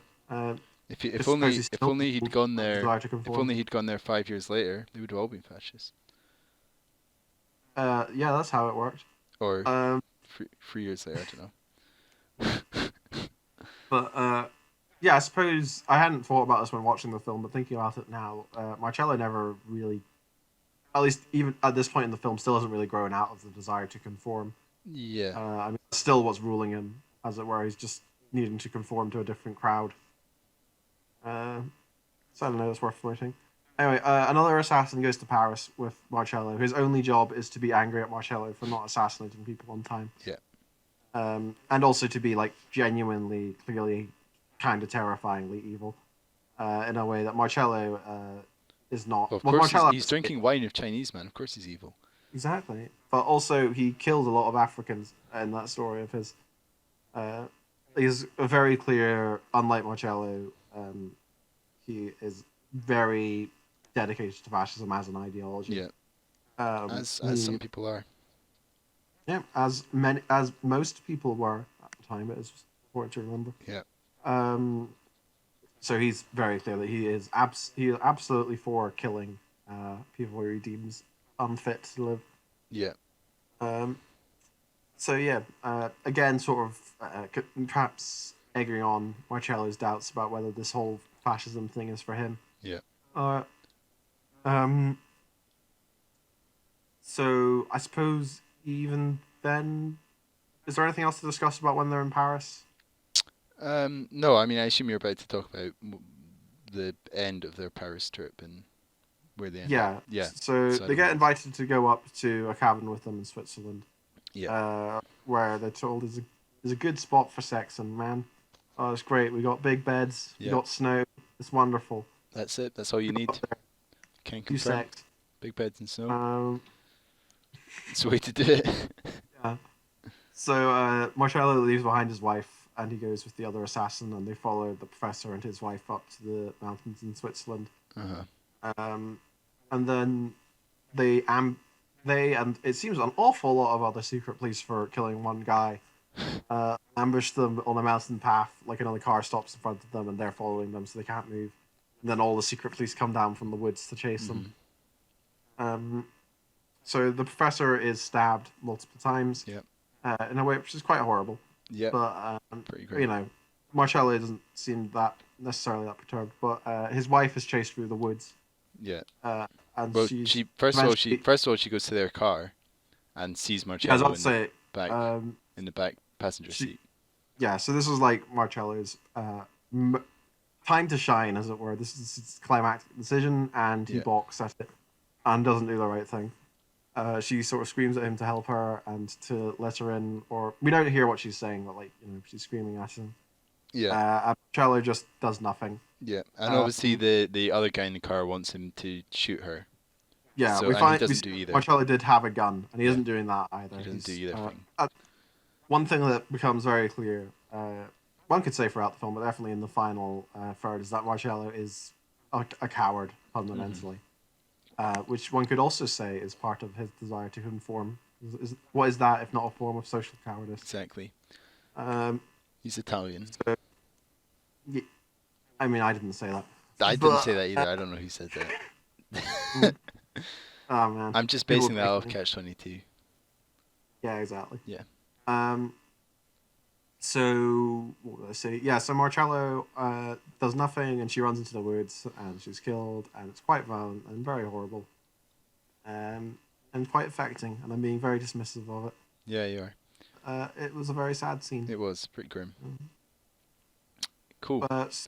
If Just because only he's if still only he'd gone there desire to if conform. only he'd gone there 5 years later, they would have all been fascists. Yeah, that's how it worked. Or Um, 3 years later, I don't know. but yeah, I suppose I hadn't thought about this when watching the film, but thinking about it now, Marcello never really, at least even at this point in the film, still hasn't really grown out of the desire to conform. Yeah. I mean, still what's ruling him, as it were. He's just needing to conform to a different crowd. So I don't know, it's worth floating. Anyway, another assassin goes to Paris with Marcello. His only job is to be angry at Marcello for not assassinating people on time. Yeah. And also to be like genuinely, clearly, kind of terrifyingly evil, in a way that Marcello is not. Well, of Well, course Marcello he's drinking wine with Chinese man. Of course he's evil. exactly, but also he killed a lot of Africans in that story of his. He's a very clear, unlike Marcello, he is very dedicated to fascism as an ideology. Yeah. As He, some people are. yeah, as most people were at the time. It is important to remember. Yeah. Um, so he's very clear that he is absolutely for killing people who he deems unfit to live. Yeah. Um, so yeah, again, sort of perhaps egging on Marcello's doubts about whether this whole fascism thing is for him. Yeah. Uh, um, so I suppose even then, is there anything else to discuss about when they're in Paris? No, I mean, I assume you're about to talk about the end of their Paris trip and where they end up. Yeah. Yeah. So So I they don't get know. invited to go up to a cabin with them in Switzerland, Yeah. where they're told is a good spot for sex. And man, oh, it's great. We got big beds. We Yeah. got snow. It's wonderful. That's it. That's all you Go need. up there, Can do confirm. sex. Big beds and snow. Um, It's the way to do it. yeah. So Marcello leaves behind his wife, and he goes with the other assassin, and they follow the professor and his wife up to the mountains in Switzerland. Uh-huh. Um, and then they and it seems an awful lot of other secret police for killing one guy. Ambush them on a mountain path, like another car stops in front of them, and they're following them, so they can't move. And then all the secret police come down from the woods to chase them. So the professor is stabbed multiple times. Yep. In a way which is quite horrible. Yep. But Pretty great. you know, Marcello doesn't seem that necessarily that perturbed. But his wife is chased through the woods. Yeah. And Well, she's she first of all eventually- she goes to their car and sees Yeah, I was Marcello about to say. back Um, in the back passenger she- seat. yeah, so this is like Marcello's time to shine, as it were. This is his climactic decision, and he Yeah. balks at it and doesn't do the right thing. She sort of screams at him to help her and to let her in, or we don't hear what she's saying, but like she's screaming at him. Yeah. And Marcello just does nothing. Yeah. And uh, obviously the other guy in the car wants him to shoot her. Yeah, So- we and he find doesn't do either. Marcello did have a gun, and he Yeah. isn't doing that either. He doesn't do He's, either thing. one thing that becomes very clear, one could say throughout the film, but definitely in the final third, is that Marcello is a coward fundamentally, which one could also say is part of his desire to conform. What is that if not a form of social cowardice? Exactly. Um, He's Italian. y- I mean, I didn't say that. I didn't say that either. I don't know who said that. Oh man, I'm just People basing that off think- Catch-22. Yeah, exactly. Yeah. So what would I say? Yeah, so Marcello does nothing, and she runs into the woods, and she's killed, and it's quite violent and very horrible, and quite affecting. And I'm being very dismissive of it. Yeah, you are. It was a very sad scene. It was pretty grim. Cool. But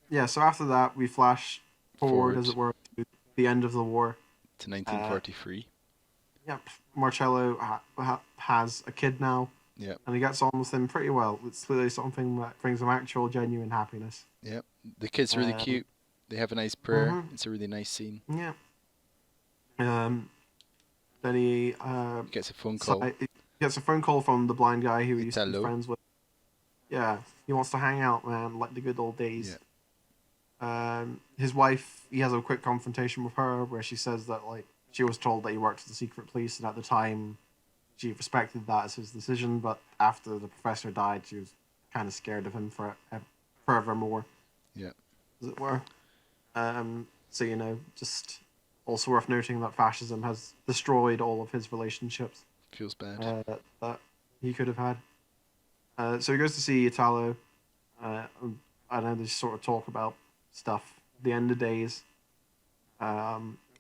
yeah, so after that, we flash forward, as Forward. it were, to the end of the war. To 1943. Yep, Marcello has a kid now. Yep. And he gets on with him pretty well. It's clearly something that brings him actual, genuine happiness. Yep. The kid's really Um, cute. They have a nice prayer. mhm. It's a really nice scene. Yeah. Then he He gets a phone call. he gets a phone call from the blind guy who he used to be Italo. friends with. Yeah, he wants to hang out, man, like the good old days. His wife, he has a quick confrontation with her where she says that like she was told that he worked for the secret police, and at the time she respected that as his decision, but after the professor died, she was kind of scared of him forevermore. Yeah. As it were. So just also worth noting that fascism has destroyed all of his relationships Feels bad. that he could have had. So he goes to see Italo. I know they sort of talk about stuff. The end of days.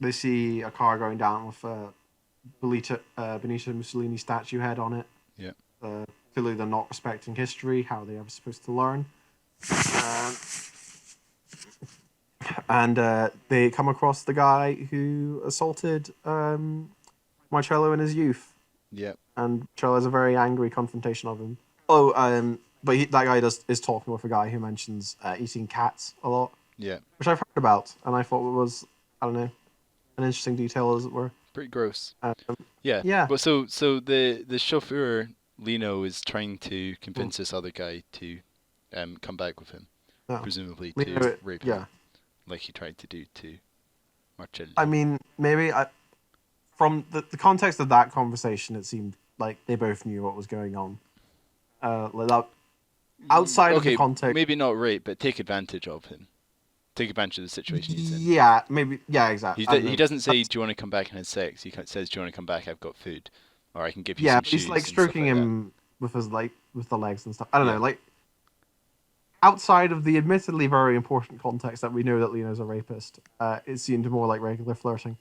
They see a car going down with a Benito Mussolini statue head on it. Yeah. Clearly they're not respecting history, how they are supposed to learn. And they come across the guy who assaulted Marcello in his youth. Yep. And Marcello has a very angry confrontation of him. Oh, but that guy is talking with a guy who mentions eating cats a lot, Yeah. which I've heard about, and I thought it was, I don't know, an interesting detail, as it were. Pretty gross. Um, Yeah. yeah. But so the chauffeur Lino is trying to convince this other guy to come back with him, Yeah. presumably Lino, to rape yeah. him, like he tried to do to Marcello. I mean, maybe from the context of that conversation, it seemed like they both knew what was going on. Like that, outside of the context, maybe not rape, but take advantage of him. Take advantage of the situation he's in. yeah, maybe, yeah, exactly. He doesn't say, "Do you want to come back and have sex?" He says, "Do you want to come back? I've got food, or I can give you Yeah, some but he's shoes." like and stuff stroking like that." him with his with the legs and stuff. I don't Yeah. know, like outside of the admittedly very important context that we know that Leno's a rapist, it seemed more like regular flirting.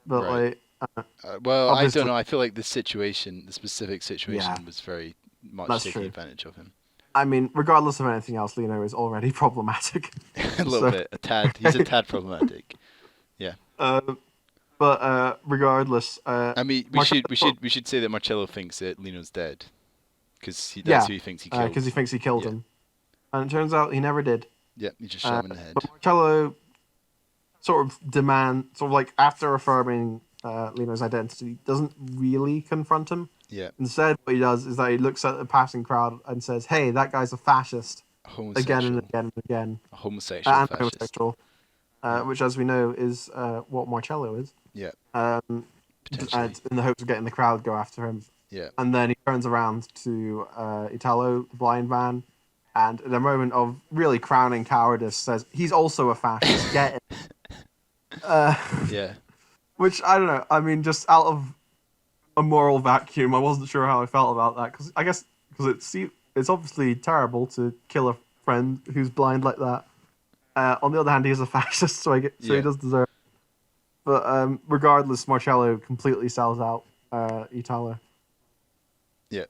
But Right. like, Well, I don't obviously, know. I feel like the specific yeah, situation, was very much that's taking true. advantage of him. I mean, regardless of anything else, Leno is already problematic. A little So, bit, a tad. He's a tad problematic. Yeah. uh, but regardless, I mean, Marcello, we should say that Marcello thinks that Lino's dead because that's yeah, who he thinks he because killed. he thinks he killed Yeah. him, and it turns out he never did. Yeah. He just shot him in the But head. Marcello sort of like after affirming Leno's identity, doesn't really confront him. Yeah. Instead, what he does is that he looks at the passing crowd and says, "Hey, that guy's a fascist," again and Homosexual. again and again, A homosexual and fascist. homosexual, Yeah. which, as we know, is what Marcello is. Yeah. Um, Potentially. and in the hopes of getting the crowd go after him. Yeah. And then he turns around to Italo, the blind man, and in a moment of really crowning cowardice, says, "He's also a fascist. Get it." Uh, Yeah. which I don't know. I mean, just out of a moral vacuum, I wasn't sure how I felt about that because I guess because it's obviously terrible to kill a friend who's blind like that. On the other hand, he's a fascist, so he Yeah. does deserve. But regardless, Marcello completely sells out Italo. Yeah.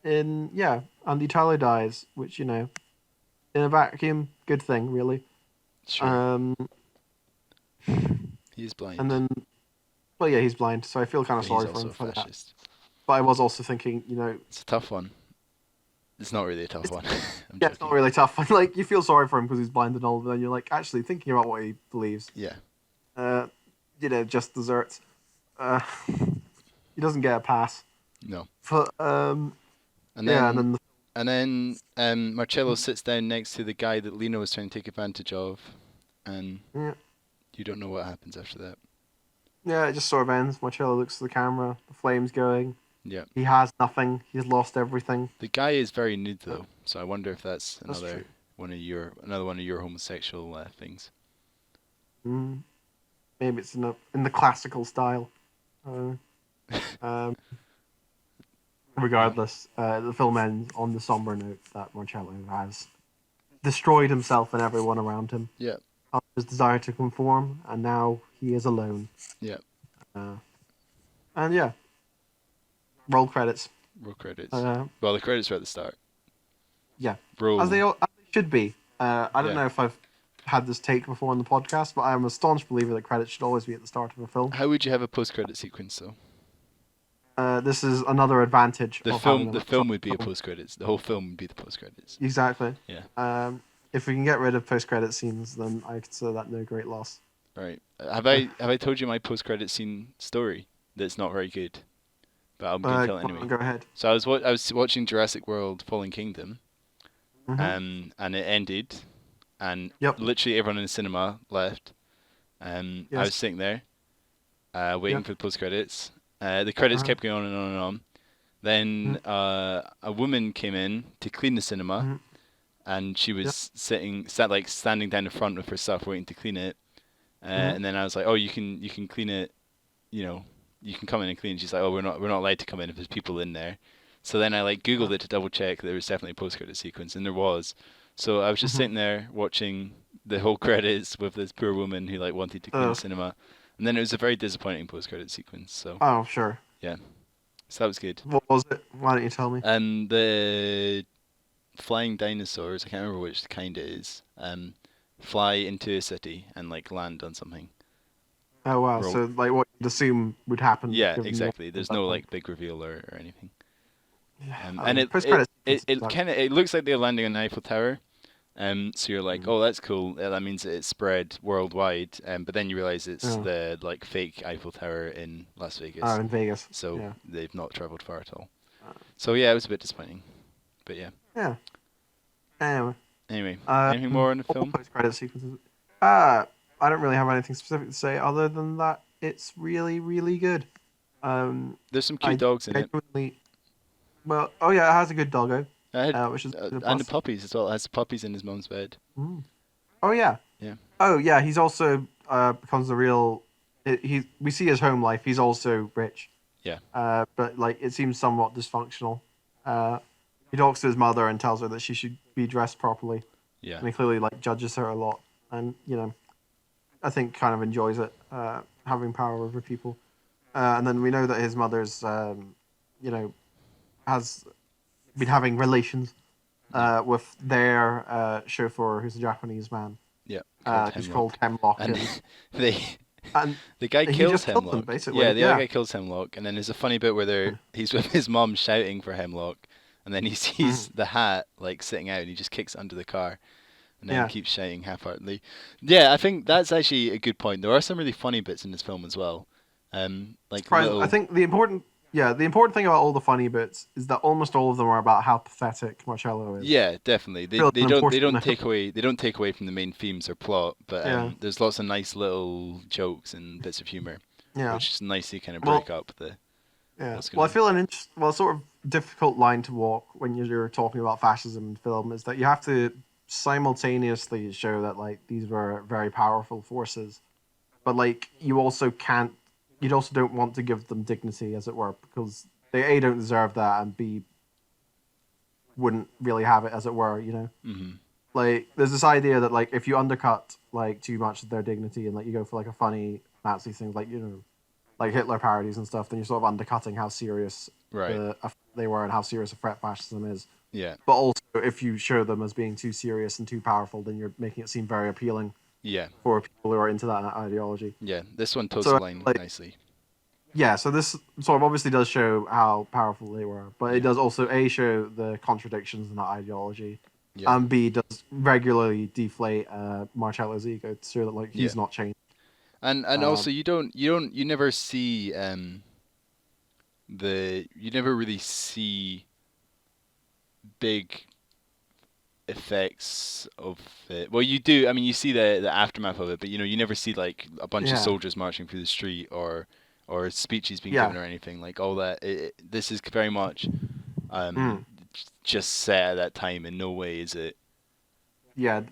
And Italo dies, which in a vacuum, good thing really. Sure. Um, He's blind. and then, well, yeah, he's blind, so I feel kind But of he's sorry for also him a for that. fascist. But I was also thinking, It's a tough one. It's not really a tough one. I'm yeah, it's not joking. really tough. Like you feel sorry for him because he's blind and all, but then you're like actually thinking about what he believes. Yeah. Just desserts. Uh, he doesn't get a pass. No. But And yeah, and then then Marcello sits down next to the guy that Lino was trying to take advantage of, and yeah, you don't know what happens after that. it just sort of ends. Marcello looks at the camera, the flames going. Yeah. He has nothing. He's lost everything. The guy is very nude though, so I wonder if that's That's true. another one of your homosexual things. Mm, maybe it's in the classical style. Um, regardless, the film ends on the somber note that Marcello has destroyed himself and everyone around him. Yeah. Of his desire to conform, and now he is alone. Yeah. And yeah, roll credits. Roll credits. Uh, Well, the credits are at the start. yeah, Roll. as they should be. I don't Yeah. know if I've had this take before on the podcast, but I am a staunch believer that credits should always be at the start of a film. How would you have a post-credit sequence though? This is another advantage The of having film would be a post-credits. The whole film would be the post-credits. Exactly. Yeah. If we can get rid of post-credit scenes, then I consider that no great loss. Right. Have I told you my post-credit scene story? That's not very good, but I'm gonna tell it anyway. Go ahead. So I was watching Jurassic World: Fallen Kingdom, Mm-hmm. and it ended, and Yep. literally everyone in the cinema left. I Yes. was sitting there, waiting Yep. for the post credits. The credits Uh-huh. kept going on and on and on. Then a woman came in to clean the cinema, Mm-hmm. and she was Yep. standing down in front with her stuff, waiting to clean it. And then I was like, "Oh, you can clean it, you know, you can come in and clean." She's like, "Oh, we're not allowed to come in if there's people in there." So then I like Googled it to double check that there was definitely a post credit sequence, and there was. So I was just sitting there watching the whole credits with this poor woman who like wanted to clean the cinema, and then it was a very disappointing post credit sequence. So Oh, sure. yeah, so that was good. What was it? Why don't you tell me? And the flying dinosaurs, I can't remember which kind it is, fly into a city and like land on something. Oh wow! Roll. So like what you'd assume would happen. Yeah, given exactly. what- There's no like big reveal or anything. Yeah, And post-credit it sequences kind of it looks like they're landing on the Eiffel Tower. So you're like, Mm. oh, that's cool. That means that it's spread worldwide. But then you realize it's Yeah. the like fake Eiffel Tower in Las Vegas. Oh, in Vegas. So yeah. they've not traveled far at all. So yeah, it was a bit disappointing. But yeah. Yeah. Anyway, Uh, anything more on the all film? post-credit sequences. I don't really have anything specific to say other than that it's really, really good. There's some cute dogs in it. genuinely. Well, oh yeah, it has a good doggo, I had, which is a and the plus. puppies as well. It has puppies in his mom's bed. Mm. Oh yeah. Yeah. Oh yeah, he's also becomes a real. We see his home life. He's also rich. Yeah. But like it seems somewhat dysfunctional. he talks to his mother and tells her that she should be dressed properly, Yeah. and he clearly like judges her a lot, and I think kind of enjoys it, having power over people. And then we know that his mother's, you know, has been having relations Yeah. with their chauffeur, who's a Japanese man, Yeah. Called who's Hemlock. called Hemlock, And they and the guy he kills just killed them Hemlock. Yeah, basically. the other Yeah. guy kills Hemlock, and then there's a funny bit where he's with his mom shouting for Hemlock, and then he sees Mhm. the hat like sitting out, and he just kicks it under the car, and then Yeah. keeps shouting half-heartedly. Yeah, I think that's actually a good point. There are some really funny bits in this film as well, like I little. think the important thing about all the funny bits is that almost all of them are about how pathetic Marcello is. Yeah, definitely. I feel it's an They important don't note. take away from the main themes or plot, but Yeah. there's lots of nice little jokes and bits of humor, Yeah. which is nicely kind of break Well, up the yeah. what's going Well, I on. feel sort of difficult line to walk when you're talking about fascism in film is that you have to simultaneously show that like these were very powerful forces, but like you also don't want to give them dignity, as it were, because they A don't deserve that and B wouldn't really have it, as it were. Hmm. Like there's this idea that like if you undercut like too much of their dignity and like you go for like a funny Nazi thing, like like Hitler parodies and stuff, then you're sort of undercutting how serious Right. they were and how serious a threat fascism is. Yeah. But also, if you show them as being too serious and too powerful, then you're making it seem very appealing Yeah. for people who are into that ideology. Yeah. This one toes the So, line like, nicely. yeah, so this sort of obviously does show how powerful they were, but it Yeah. does also A, show the contradictions in that ideology, Yeah. and B, does regularly deflate Marcello's ego to show that like Yeah. he's not changed. And Um, also you never see you never really see big effects of it. Well, you do. I mean, you see the aftermath of it, but you never see like a bunch of yeah, soldiers marching through the street or speeches being given yeah, or anything like all that. This is very much mm, just set at that time. In no way is it yeah. I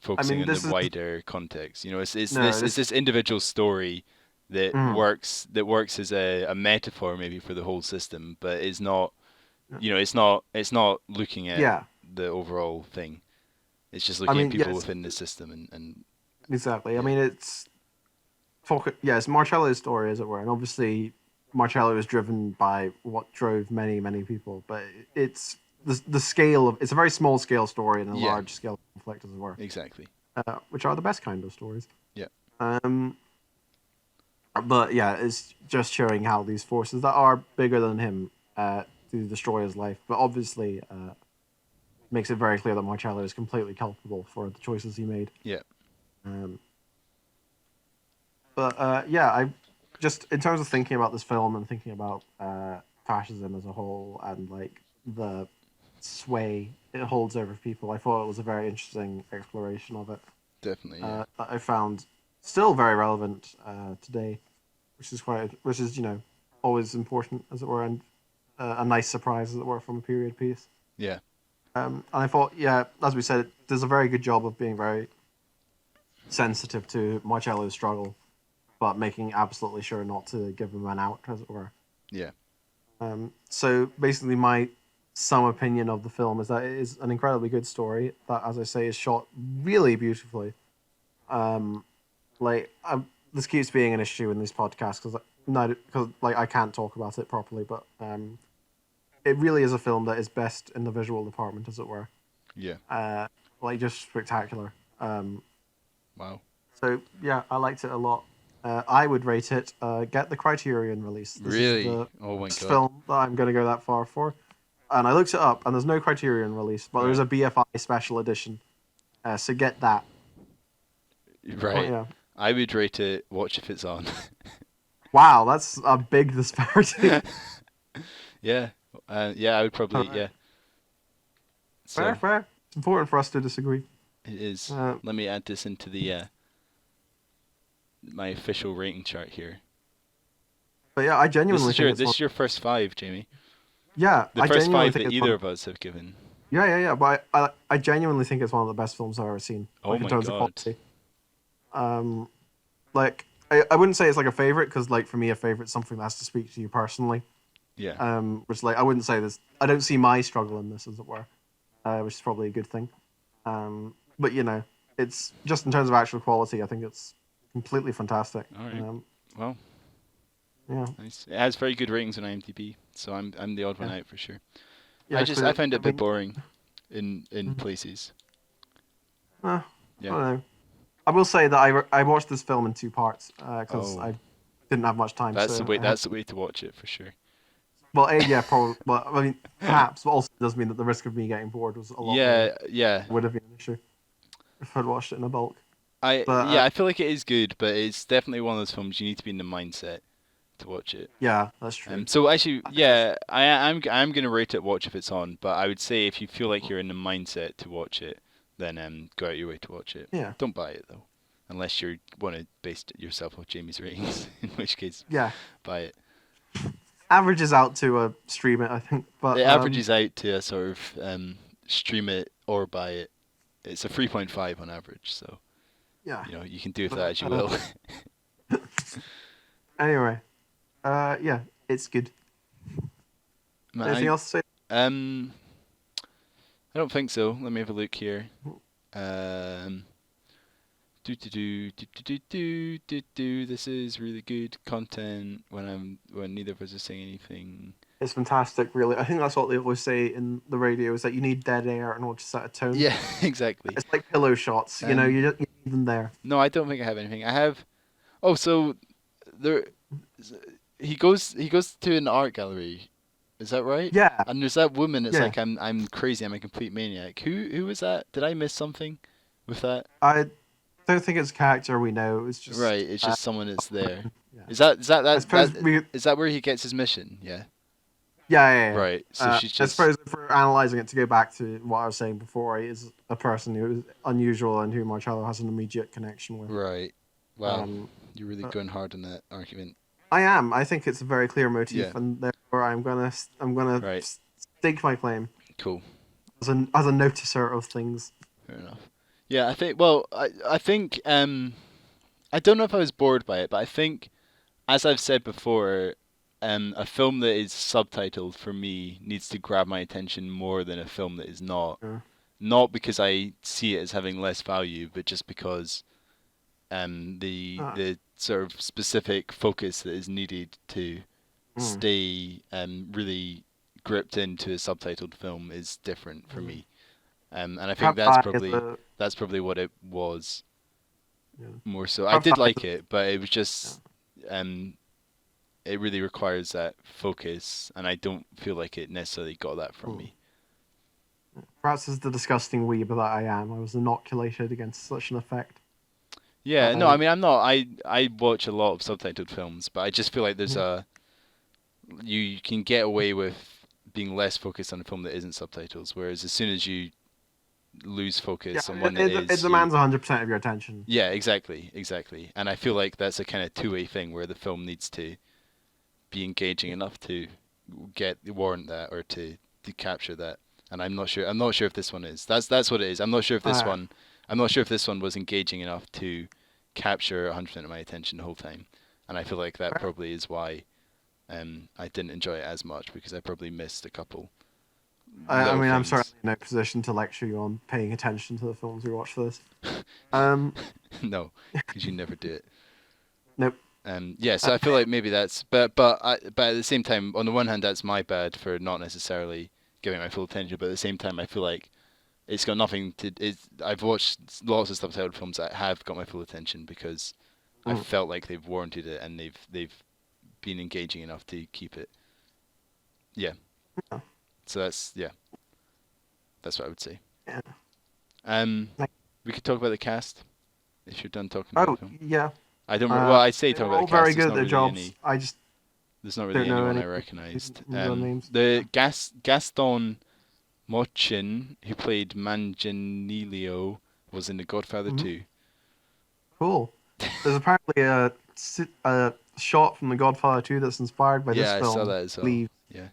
focusing mean, on the this is wider context. no, It's this. this individual story Mm, that works as a metaphor maybe for the whole system, but is not it's not looking at yeah. the overall thing. It's just I looking at mean, people yes, within the system and exactly. I yeah. mean, it's Marcello's story, as it were, and obviously Marcello is driven by what drove many, many people. But it's the scale of it's a very small scale story and a Yeah, large scale conflict, as it were, exactly. which are the best kind of stories. Yeah. Um, but yeah, it's just showing how these forces that are bigger than him do destroy his life. But obviously, makes it very clear that Marcello is completely culpable for the choices he made. Yeah. Um, but yeah, I just in terms of thinking about this film and thinking about fascism as a whole and like the sway it holds over people, I thought it was a very interesting exploration of it. Definitely, yeah. That I found still very relevant today, which is always important, as it were, and a nice surprise, as it were, from a period piece. Yeah. And I thought, yeah, as we said, it does a very good job of being very sensitive to Marcello's struggle, but making absolutely sure not to give him an out, as it were. Yeah. So basically, my some opinion of the film is that it is an incredibly good story that, as I say, is shot really beautifully. Um, this keeps being an issue in these podcasts because like I can't talk about it properly, but it really is a film that is best in the visual department, as it were. Yeah. Like just spectacular. Wow. So yeah, I liked it a lot. I would rate it. Get the Criterion release. This is Really? the Oh my first god. film that I'm going to go that far for. And I looked it up, and there's no Criterion release, but there's Right. a BFI special edition. So get that. Oh Right. yeah. I would rate it watch if it's on. Wow, that's a big disparity. Yeah. Yeah, I would probably Alright. yeah. Fair, So fair. It's important for us to disagree. it is. Uh, Let me add this into the my official rating chart here. but yeah, I genuinely think it's This one. is your first five, Jamie. Yeah, The I first genuinely five think that it's either one. of us have given. Yeah, yeah, yeah. But I genuinely think it's one of the best films I've ever seen. Oh Like in my terms of god. quality. Um, like I wouldn't say it's like a favorite because like for me a favorite's something that has to speak to you personally. Yeah. Which like I wouldn't say this. I don't see my struggle in this, as it were, which is probably a good thing. But it's just in terms of actual quality. I think it's completely fantastic. All right. Well, Yeah, nice. It has very good ratings on IMDb, so I'm the odd one yeah, out for sure. yeah. I Clearly, found it I a bit mean, boring in mm, places. I Yeah. don't know. I will say that I watched this film in two parts because Oh, I didn't have much time. that's the So way. I had That's the way to watch it for sure. well, yeah, probably. Well, I mean, perhaps, but also it does mean that the risk of me getting bored was a lot lower. Yeah, yeah. Would have been an issue if I'd watched it in a bulk. I feel like it is good, but it's definitely one of those films you need to be in the mindset to watch it. Yeah, that's true. So actually, I think it's yeah, I'm gonna rate it watch if it's on, but I would say if you feel like you're in the mindset to watch it, then go out your way to watch it. yeah, Don't buy it though, unless you want to base it yourself off Jamie's ratings, in which case yeah. buy it. Averages out to a stream it, I think, but It averages out to a sort of stream it or buy it. It's a 3.5 on average, so yeah. you can do with that But, as you will. anyway, yeah, it's good. Anything Man, else to say? um, I don't think so. Let me have a look here. Um, do. This is really good content when neither of us are saying anything. It's fantastic, really. I think that's what they always say in the radio is that you need dead air in order to set a tone. Yeah, exactly. It's like pillow shots. You need them there. No, I don't think I have anything. I have. Oh, so there. He goes to an art gallery. Is that right? Yeah, And there's that woman. It's yeah. like I'm crazy. I'm a complete maniac. Who was that? Did I miss something with that? I don't think it's a character we know. It's Right. just It's just someone that's there. yeah. Is I suppose that we is that where he gets his mission? Yeah. yeah. Right. So she's I just suppose if we're analysing it to go back to what I was saying before, he is a person who is unusual and who Marcello has an immediate connection with. right. Wow. Um, You're really uh, going hard on that argument. I am. I think it's a very clear Yeah. motif, and therefore I'm gonna Right. stake my claim Cool. as a noticer of things. Fair enough. Yeah. I think. Well, I think. I don't know if I was bored by it, but I think, as I've said before, a film that is subtitled for me needs to grab my attention more than a film that is not. Yeah. Not because I see it as having less value, but just because Ah, the sort of specific focus that is needed to mm, stay really gripped into a subtitled film is different for mm. me. And I think Perhaps that's probably what it was yeah. more so. I Perhaps did I like it, but it was yeah. just um it really requires that focus, and I don't feel like it necessarily got that from Mm. me. Perhaps as the disgusting weeb that I am, I was inoculated against such an effect. Yeah, no, I Um, mean I'm not. I watch a lot of subtitled films, but I just feel like there's mhm. a you can get away with being less focused on a film that isn't subtitles, whereas as soon as you lose Yeah, focus I on mean, one that it is, you demands 100% of your attention. yeah, exactly. And I feel like that's a kind of two-way thing where the film needs to be engaging enough to warrant that or to capture that. And I'm not sure. I'm not sure if this one is. That's what it is. I'm not sure if this Uh, one. I'm not sure if this one was engaging enough to capture 100% of my attention the whole time. And I feel like that probably is why I didn't enjoy it as much because I probably missed a couple I little mean, I'm things. certainly in no position to lecture you on paying attention to the films we watch for this. Um, No, because you never do it. nope. Yeah, Uh, so I feel like maybe that's, but at the same time, on the one hand, that's my bad for not necessarily giving my full attention, but at the same time, I feel like it's got nothing to. I've watched lots of subtitled films that have got my full attention because I mm, felt like they've warranted it and they've been engaging enough to keep it. Yeah, yeah. so that's what I would say. Yeah. Um, Like, we could talk about the cast if you're done talking about oh, the film. yeah. I don't. Well, I say They talk were about all the very cast. good at their jobs. I just There's not don't really know anyone any I recognised. their names. The Gaston Mochin, who played Manganiello, was in The Godfather Hmm. 2. Cool. There's apparently a shot from The Godfather 2 that's inspired by this Yeah, I saw film. that as I well. believe Yeah,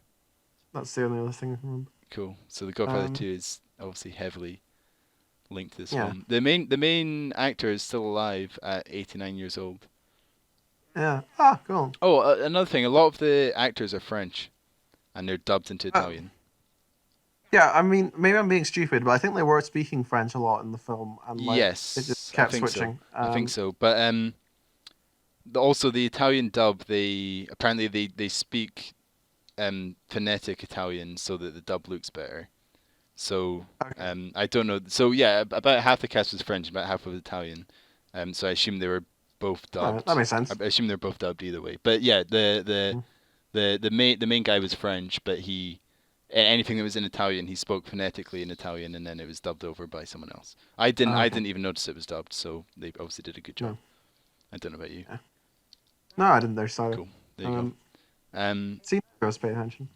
that's the only other thing I can remember. cool. So The Godfather Um, 2 is obviously heavily linked to this yeah. film. The main actor is still alive at 89 years old. Yeah. Ah, cool. Oh, another thing, a lot of the actors are French. and they're dubbed into Uh, Italian. yeah, I mean, maybe I'm being stupid, but I think they were speaking French a lot in the film, and like it just Yes, I kept think so. switching. I think so. But also the Italian dub, they apparently they speak phonetic Italian so that the dub looks better. So Okay, I don't know. So yeah, about half the cast was French, about half was Italian. So I assume they were both alright, that dubbed. makes sense. I assume they're both dubbed either way. But yeah, Mm. the main guy was French, but anything that was in Italian, he spoke phonetically in Italian, and then it was dubbed over by someone else. I Okay, didn't even notice it was dubbed, so they obviously did a good job. no, I don't know about you. yeah. No, I didn't notice either. Cool. There you go. Um, Um, see, girls pay attention.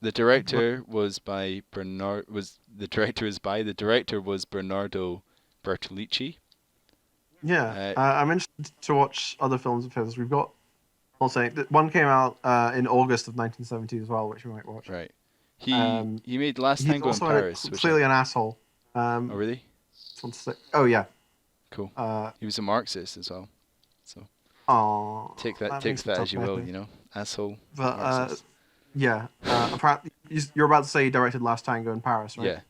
the But director was by Bernard was the director is by the director was Bernardo Bertolucci. yeah, Uh, I'm interested to watch other films of his. We've got also one came out in August of 1970 as well, which we might watch. right. Um, He made Last he's Tango in also in Paris, which I clearly an asshole. oh really Just want to say, oh yeah, cool. uh, He was a Marxist as well. So oh, take that makes me that so as you will, happy. you know, asshole But Marxist. yeah, apparently you're about to say he directed Last Tango in Paris, right? Yeah,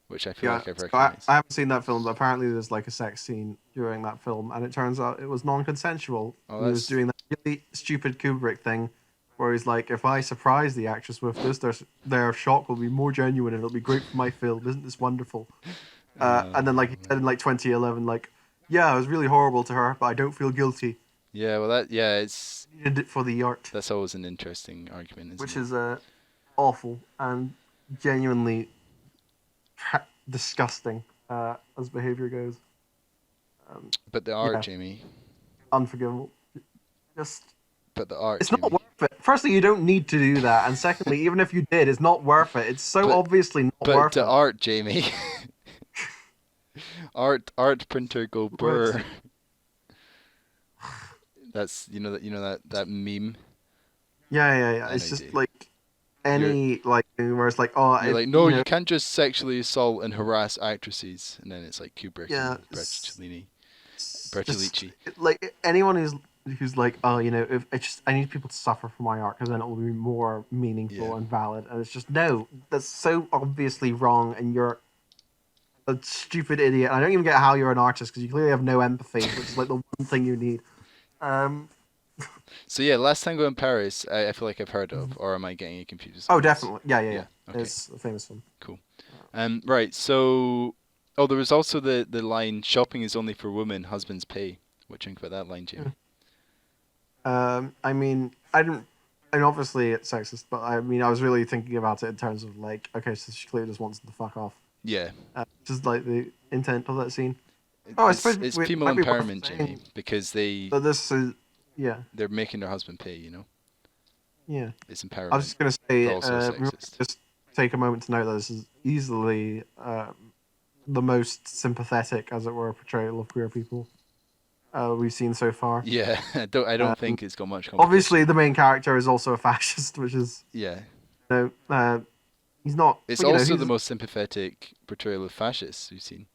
which I feel Yeah, like I've so I recognized. haven't seen that film, but apparently there's like a sex scene during that film, and it turns out it was non-consensual. Oh, And he was that's doing that really stupid Kubrick thing, where he's like, "If I surprise the actress with this, their shock will be more genuine, and it'll be great for my film. Isn't this wonderful?" And then like he said in man. like 2011, like, "Yeah, it was really horrible to her, but I don't feel guilty. Yeah, well it's I needed it for the art," that's always an interesting argument, isn't which it? is awful and genuinely disgusting as behavior goes. But the art, Yeah, Jamie. unforgivable. Just But the art, it's not Jamie. worth it. Firstly, you don't need to do that, and secondly, even if you did, it's not worth it. It's so But obviously not but worth the it. art, Jamie. Art printer go Words. burr. That's you know that meme. Yeah. I know It's you do. just like You're any like thing where it's like, oh, you're if like, no, you you know, can't just sexually assault and harass actresses, and then it's like Kubrick yeah, and it's just Bertolucci. like anyone who's like, oh, you know, if it's just I need people to suffer for my art because then it will be more Yeah, meaningful and valid, and it's just no, that's so obviously wrong, and you're a stupid idiot. I don't even get how you're an artist because you clearly have no empathy, which is like the one thing you need. Um, so yeah, Last Tango in Paris, I feel like I've heard of, or am I getting it confused with oh, something else? definitely, yeah. Yeah, okay, It's a famous film. cool. Right, so oh, there was also the line "shopping is only for women, husbands pay." What do you think about that line, Yeah. Jamie? I mean, I didn't. And obviously it's sexist, but I mean, I was really thinking about it in terms of like, okay, so she clearly just wants him to fuck off. Yeah, Just like the intent of that scene. Oh, I suppose it's it female might be worth empowerment, Jamie, saying because that this is, yeah, they're making their husband pay. You know, yeah. it's I was empowerment, just gonna but say, also sexist. just take a moment to note that this is easily the most sympathetic, as it were, portrayal of queer people we've seen so far. Yeah, I don't Um, think it's got much Obviously, competition. the main character is also a fascist, which is, Yeah, you know, he's not, it's but you know, also the he's most sympathetic portrayal of fascists we've seen.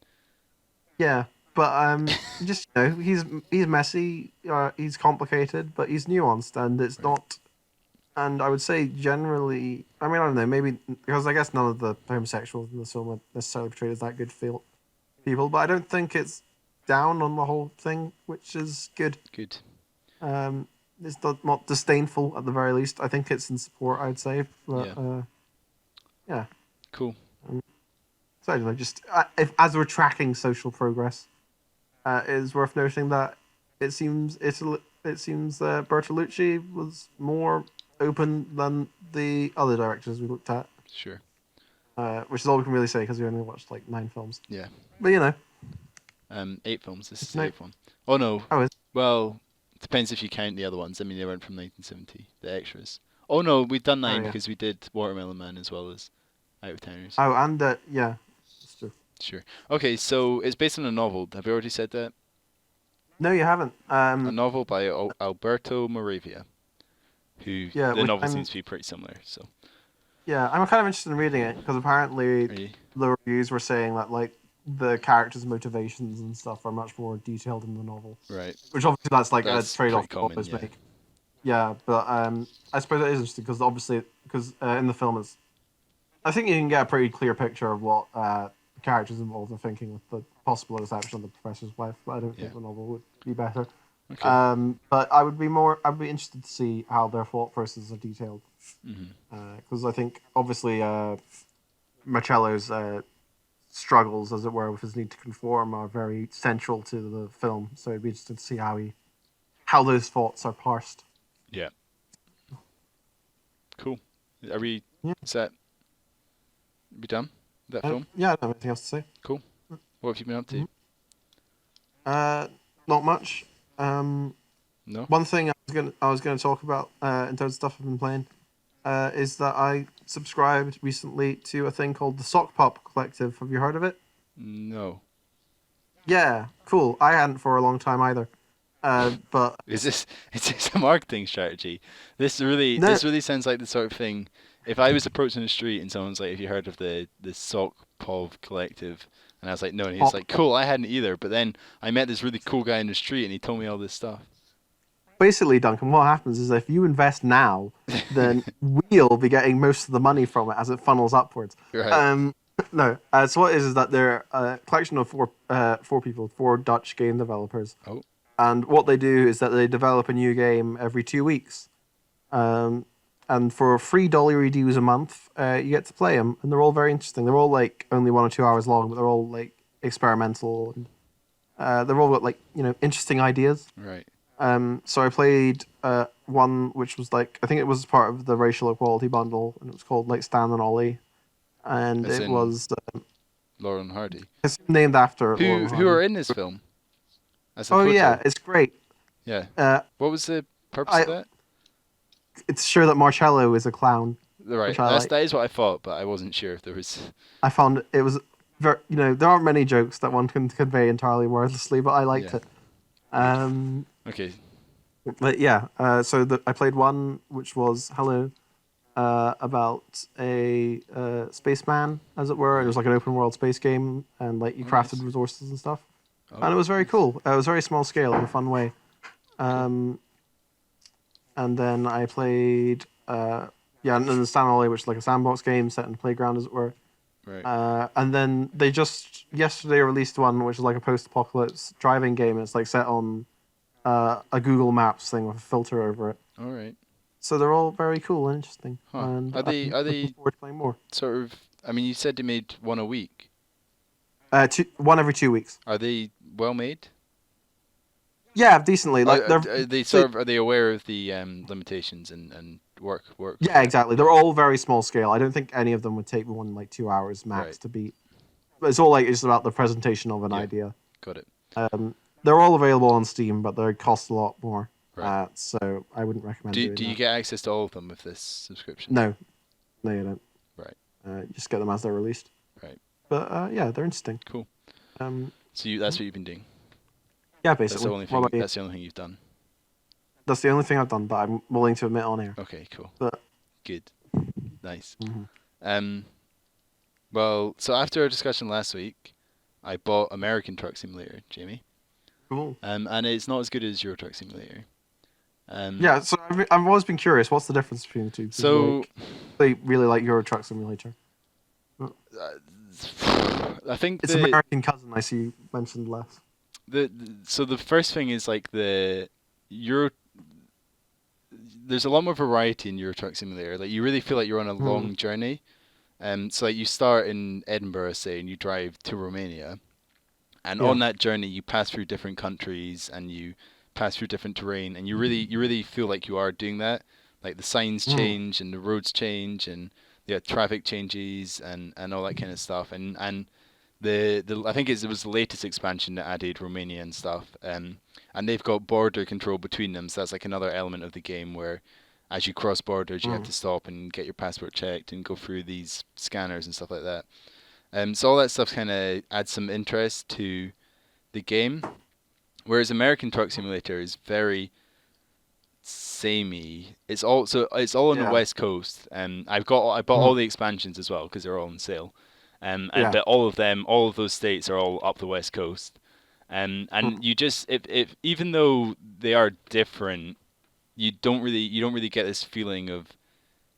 yeah, but just you know, he's messy, he's complicated, but he's nuanced, and it's Right. not. And I would say generally, I mean, I don't know, maybe because I guess none of the homosexuals in the film are necessarily portrayed as that good feel people, but I don't think it's down on the whole thing, which is good. Good. Um, it's not disdainful at the very least. I think it's in support, I'd say, but Yeah. yeah. Cool. So I don't know, just if as we're tracking social progress, it is worth noting that it seems Bertolucci was more open than the other directors we looked at, Sure. which is all we can really say because we only watched like 9 films. Yeah. But you know, 8 films. This is it's the no. eighth one. Oh no. Oh, it's, Well, depends if you count the other ones. I mean, they weren't from 1970. The extras. Oh no, we've done oh 9 yeah. because we did Watermelon Man as well as Out of Towners. Oh, and yeah, it's true. Sure. Okay, so it's based on a novel. Have you already said that? No, you haven't. A novel by Alberto Moravia, who Yeah, the which novel seems to be pretty similar. So, I'm kind of interested in reading it because apparently are you? the reviews were saying that like the characters' motivations and stuff are much more detailed in the novel. Right. Which obviously that's like a That's trade-off pretty you common, always yeah. make. Yeah, but I suppose it is interesting because obviously, because in the film, I think you can get a pretty clear picture of what the characters involved are thinking, with the possible exception of the professor's wife. But I don't Yeah. think the novel would be better. Okay. But I'd be interested to see how their thought processes are detailed, Hmm. because I think obviously Marcello's struggles, as it were, with his need to conform are very central to the film. So it'd be interesting to see how those thoughts are parsed. Yeah. Cool. Are we? Yeah, Is that? We done? With that film? yeah. I don't have anything else to say. Cool. What have you been up to? Mhm. Uh, Not much. No. One thing I was gonna talk about in terms of stuff I've been playing is that I subscribed recently to a thing called the Sock Pop Collective. Have you heard of it? No. Yeah, cool. I hadn't for a long time either. But Is this is this a marketing strategy? no, This really sounds like the sort of thing. If I was approaching the street and someone's like, "Have you heard of the Sock Pov Collective?" and I was like, "No," and he's pop. like, "Cool, I hadn't either." But then I met this really cool guy in the street and he told me all this stuff. Basically, Duncan, what happens is if you invest now, then we'll be getting most of the money from it as it funnels upwards. Right. Um, no, so what is that they're a collection of four people, four Dutch game developers, Oh, and what they do is that they develop a new game every 2 weeks. Um, and for $3 reviews a month, you get to play them, and they're all very interesting. They're all like only 1 or 2 hours long, but they're all like experimental, and they're all got like interesting ideas. right. So I played one which was like I think it was part of the racial equality bundle, and it was called like Stan and Ollie, and As it in was Lauren Hardy. it's named after Lauren Who are Hardy. in this film as a Oh yeah, photo? it's great. Yeah. Uh, What was the purpose of I that? it's sure that Marcello is a clown, Right. which I like. That is what I thought, but I wasn't sure if there was. I found it was very there aren't many jokes that one can convey entirely wordlessly, but I liked Yeah. it. Um, Okay. but yeah, I played one which was Hello, about a spaceman, as it were. It was Right. like an open world space game, and like you Oh, crafted nice. resources and stuff. Oh, And it was very cool. It was very small scale in a fun way. okay. Um, and then I played, and then the Stan Ollie, which is like a sandbox game set in a playground, as it were. Right. And then they just yesterday released one which is like a post-apocalypse driving game. It's like set on a Google Maps thing with a filter over it. All right. So they're all very cool and interesting, Huh. and I'm Are looking they forward to playing more. sort of? I mean, you said they made one a week. One every 2 weeks. Are they well made? Yeah, decently. Like they're Are they so, sort of? Are they aware of the limitations and work yeah, correct? exactly. They're all very small scale. I don't think any of them would take more than like 2 hours max Right. to beat. But it's all like it's about the presentation of an Yeah. idea. Got it. They're all available on Steam, but they cost a lot more. Right. So I wouldn't recommend doing Do you that. get access to all of them with this subscription? No, no, you don't. Right. You just get them as they're released. Right. But yeah, they're interesting. Cool. Um, So that's what you've been doing. yeah, That's basically. the only What thing. about you? That's the only thing you've done. That's the only thing I've done, but I'm willing to admit on air. Okay. Cool. But Good. Nice. mhm. Um. Well, so after our discussion last week, I bought American Truck Simulator, Jamie. Cool. And it's not as good as Euro Truck Simulator. Yeah, so I've always been curious. What's the difference between the two? 'Cause, So like, they really like Euro Truck Simulator. I think Its American cousin, I see you mentioned less. so the first thing is like the Euro. There's a lot more variety in Euro Truck Simulator. Like you really feel like you're on a long journey. So like you start in Edinburgh, say, and you drive to Romania, and Yeah. on that journey you pass through different countries and you pass through different terrain, and you really feel like you are doing that. Like the signs change and the roads change and the traffic changes and all that kind of stuff. And the I think it was the latest expansion that added Romania and stuff. And they've got border control between them, so that's like another element of the game where as you cross borders you have to stop and get your passport checked and go through these scanners and stuff like that. So all that stuff kind of adds some interest to the game, whereas American Truck Simulator is very samey. It's all on the Yeah. West Coast, and I bought all the expansions as well because they're all on sale. And Yeah. but all of those states are all up the West Coast. And you just if even though they are different, you don't really get this feeling of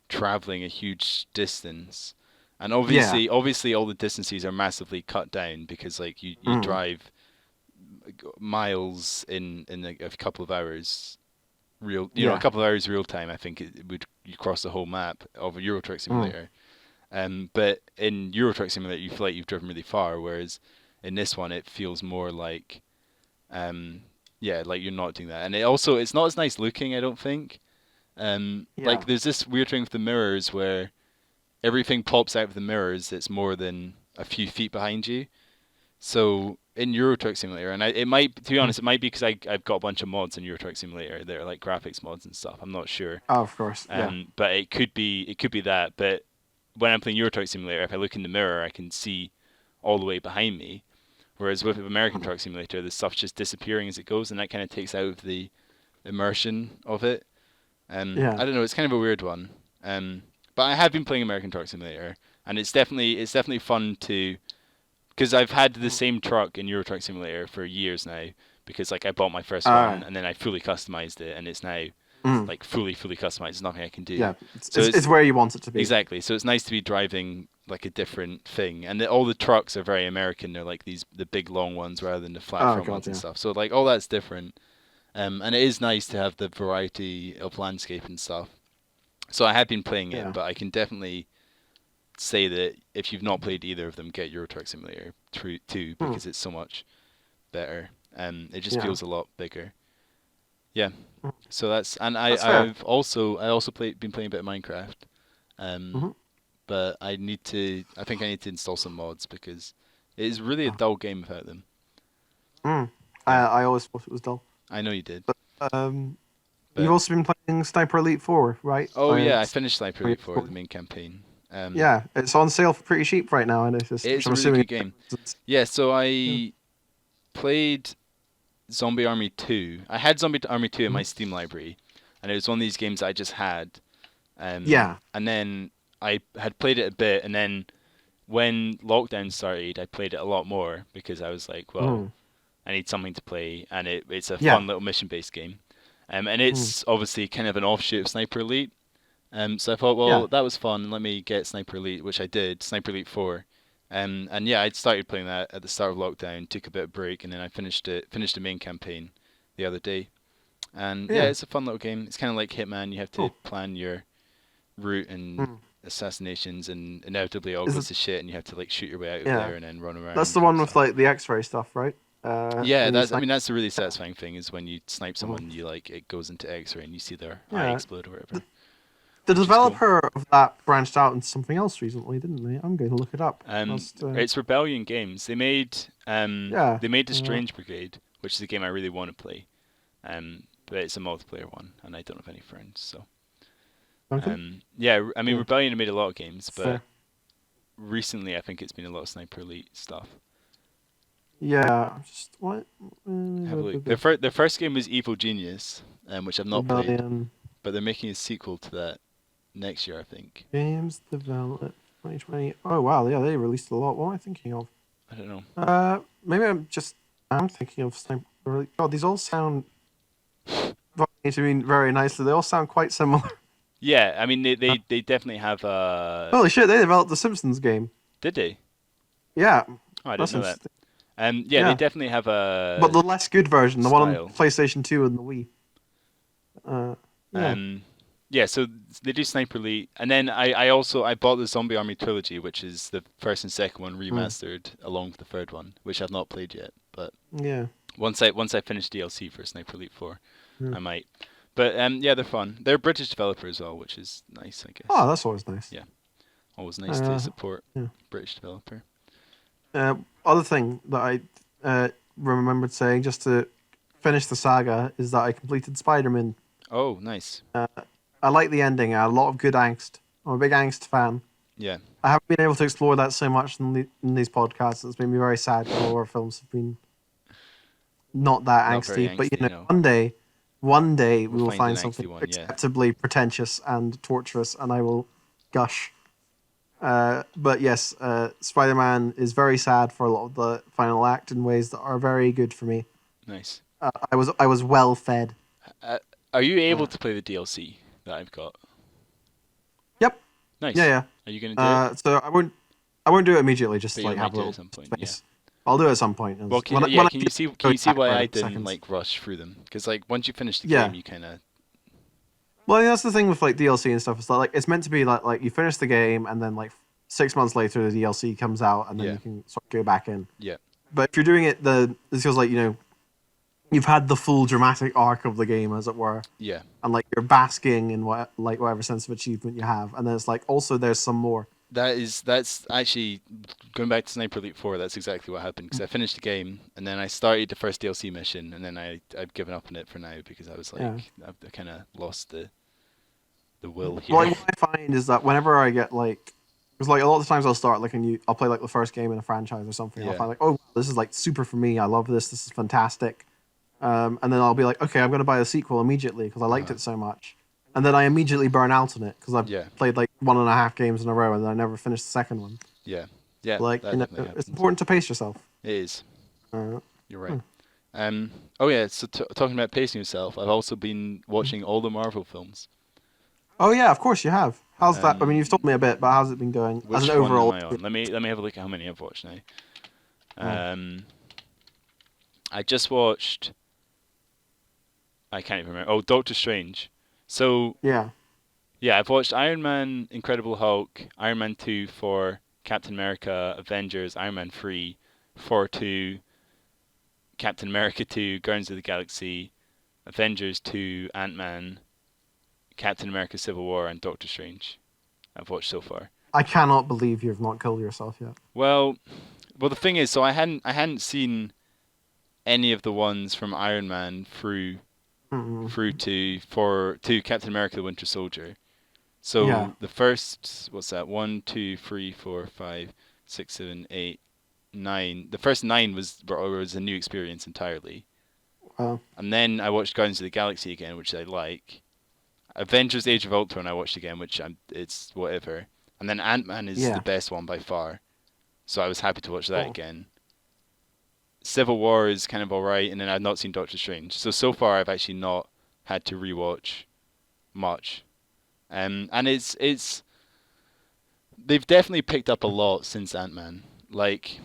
traveling a huge distance. And Yeah. obviously all the distances are massively cut down because like you Mm. drive miles in a couple of hours a Yeah. couple of hours real time. I think it would you cross the whole map of a Euro Truck Mm. Simulator. But in Euro Truck Simulator, you feel like you've driven really far, whereas in this one, it feels more like, um, yeah, like you're not doing that. And it's not as nice looking, I don't think. Yeah. Like there's this weird thing with the mirrors where everything pops out of the mirrors that's more than a few feet behind you. So in Euro Truck Simulator, and it might, to be Mm. honest, it might be because I've got a bunch of mods in Euro Truck Simulator that are like graphics mods and stuff. I'm not sure. Oh, of course. Yeah. But it could be that. But when I'm playing Euro Truck Simulator, if I look in the mirror, I can see all the way behind me. Whereas with American Truck Simulator, the stuff's just disappearing as it goes, and that kind of takes out of the immersion of it. Yeah. I don't know. It's kind of a weird one. But I have been playing American Truck Simulator, and it's definitely fun to because I've had the Mm. same truck in Euro Truck Simulator for years now. Because like I bought my first Uh, one and then I fully customized it, and it's now mm. like fully customized. There's nothing I can do. Yeah. So It's it's where you want it to be. exactly. So it's nice to be driving like a different thing, and all the trucks are very American. They're like the big long ones rather than the flat Oh front god. ones and Yeah. stuff. So like all that's different. And it is nice to have the variety of landscape and stuff. So I have been playing it, Yeah. but I can definitely say that if you've not played either of them, get Euro Truck Simulator 2 Mm. because it's so much better. It just Yeah. feels a lot bigger. Yeah. Mm. So that's and That's fair. I also been playing a bit of Minecraft. Um, Hmm. but I think I need to install some mods because it is really a dull game without them. Mm. Yeah, I always thought it was dull. I know you did. But you've But also been playing Sniper Elite 4, right? oh yeah, I finished Sniper Elite 4, the main campaign. Yeah, it's on sale for pretty cheap right now. I noticed, It which is I'm a really assuming. good game. Is- Yeah, so Yeah. I played Zombie Army 2. I had Zombie Army 2 in Mhm. my Steam library, and it was one of these games I just had. Yeah. And then I had played it a bit, and then when lockdown started, I played it a lot more because I was like, well, Mm. I need something to play, and it's a Yeah. fun little mission-based game. And Mm. it's obviously kind of an offshoot of Sniper Elite. So I thought, Yeah. well, that was fun. Let me get Sniper Elite, which I did, Sniper Elite 4. And yeah, I'd started playing that at the start of lockdown, took a bit of break, and then I finished the main campaign the other day. And yeah, Yeah. it's a fun little game. It's kind of like Hitman. You have to Cool. plan your route and Mm. assassinations, and inevitably it all Is goes it? to shit, and you have to like shoot your way out of Yeah. there and then run That's the around and one with stuff. like the X-ray stuff, right? Yeah, When you that's I snipe. mean that's a really satisfying thing is when you snipe Mhm. someone, you like it goes into X-ray and you see their eye Yeah. explode or The, whatever, the which is cool. developer of that branched out into something else recently, didn't they? I'm going to look it up. Whilst, It's Rebellion Games. yeah. They made the Uh, Strange Brigade, which is a game I really want to play. But it's a multiplayer one, and I don't have any friends. So Duncan. yeah, I mean Yeah. Rebellion have made a lot of games, but Fair. recently I think it's been a lot of Sniper Elite stuff. Yeah. Just what? Have a look. Their first game was Evil Genius, which I've not played, Rebellion but they're making a sequel to that next year, I think. games development 2020. Oh wow, yeah, they released a lot. What am I thinking of? I don't know. Maybe I'm thinking of Sniper Elite. God, these all sound to me very nicely. They all sound quite similar. Yeah, I mean they definitely have Holy shit, they developed the Simpsons game. did they? Yeah, Oh, I didn't that's know that. interesting. Yeah, they Yeah, definitely have but a the less good version, the one on style. PlayStation 2 and the Wii. Uh, yeah. Um, yeah, so they do Sniper Elite, and then I bought the Zombie Army trilogy, which is the first and second one Mm, remastered along with the third one, which I've not played yet. But yeah. once I finish DLC for Sniper Elite 4, Mm. I might. But yeah, they're fun. They're a British developer as well, which is nice, I guess. Oh, that's always nice. Yeah, always nice to Uh, support yeah. British developer. Other thing that I remembered saying just to finish the saga is that I completed Spiderman. Oh, nice. I like the ending. I had a lot of good angst. I'm a big angst fan. Yeah, I haven't been able to explore that so much in these podcasts. It's made me very sad because all our films have been not that not very angsty. But angsty, no. one day we We'll will find an find angsty something one, yeah. acceptably pretentious and torturous, and I will gush. But yes, Spider-Man is very sad for a lot of the final act in ways that are very good for me. Nice. I was well fed. I, Are you able Uh, to play the DLC that I've got? yep. Yeah, Nice. yeah. Are you gonna do it? So I won't do it immediately. But Just you like might have a do it at little some point. Yeah. space. I'll do it at some point. Well, As can, when yeah. I get Can going you see back why for I a didn't second. like rush through them? Because like once you finish the Yeah. game, you kind of Well, that's the thing with like DLC and stuff. It's like it's meant to be like you finish the game and then like 6 months later the DLC comes out and then yeah you can sort of go back in. yeah But if you're doing it, it feels like you've had the full dramatic arc of the game, as it were, yeah. and like you're basking in whatever sense of achievement you have, and then it's like also there's some more. That's actually going back to Sniper Elite 4. That's exactly what happened because I finished the game and then I started the first DLC mission and then I've given up on it for now because I was Yeah. like I kind of lost the will Well, here. like, what I find is that whenever I get like, because like a lot of the times I'll start like I'll play like the first game in a franchise or something. I'll Yeah. find like, oh, this is like super for me. I love this. This is fantastic. And then I'll be like, okay, I'm going to buy the sequel immediately because I liked Uh-huh. it so much. And then I immediately burn out on it because I've Yeah. played like 1.5 games in a row and then I never finished the second one. Yeah. Yeah. Like, That definitely it's happens. important to pace yourself. It is. Uh, You're hmm. right. Oh yeah. So talking about pacing yourself, I've also been watching all the Marvel films. Oh yeah, of course you have. How's that? I mean, you've told Um, me a bit, but how's it been going as an which one am overall? I on? Let me have a look at how many I've watched now. Oh, I just watched. I can't even remember. Oh, Doctor Strange. So yeah, yeah, I've watched Iron Man, Incredible Hulk, Iron Man 2 for Captain America, Avengers, Iron Man 3, 4 2, Captain America 2, Guardians of the Galaxy, Avengers 2, Ant Man, Captain America Civil War, and Doctor Strange. I've watched so far. I cannot believe you've not killed yourself yet. Well, the thing is, so I hadn't seen any of the ones from Iron Man through Mm-hmm. to Captain America: The Winter Soldier. Yeah. So the first, what's that? 1, 2, 3, 4, 5, 6, 7, 8, 9. The first 9 was a new experience entirely. Well, And then I watched Guardians of the Galaxy again, which I like. Avengers: Age of Ultron I watched again, it's whatever. And then Ant Man is the yeah. best one by far, so I was happy to watch that Cool. again. Civil War is kind of alright, and then I've not seen Doctor Strange. So far I've actually not had to rewatch much. And it's they've definitely picked up a lot since Ant Man. Like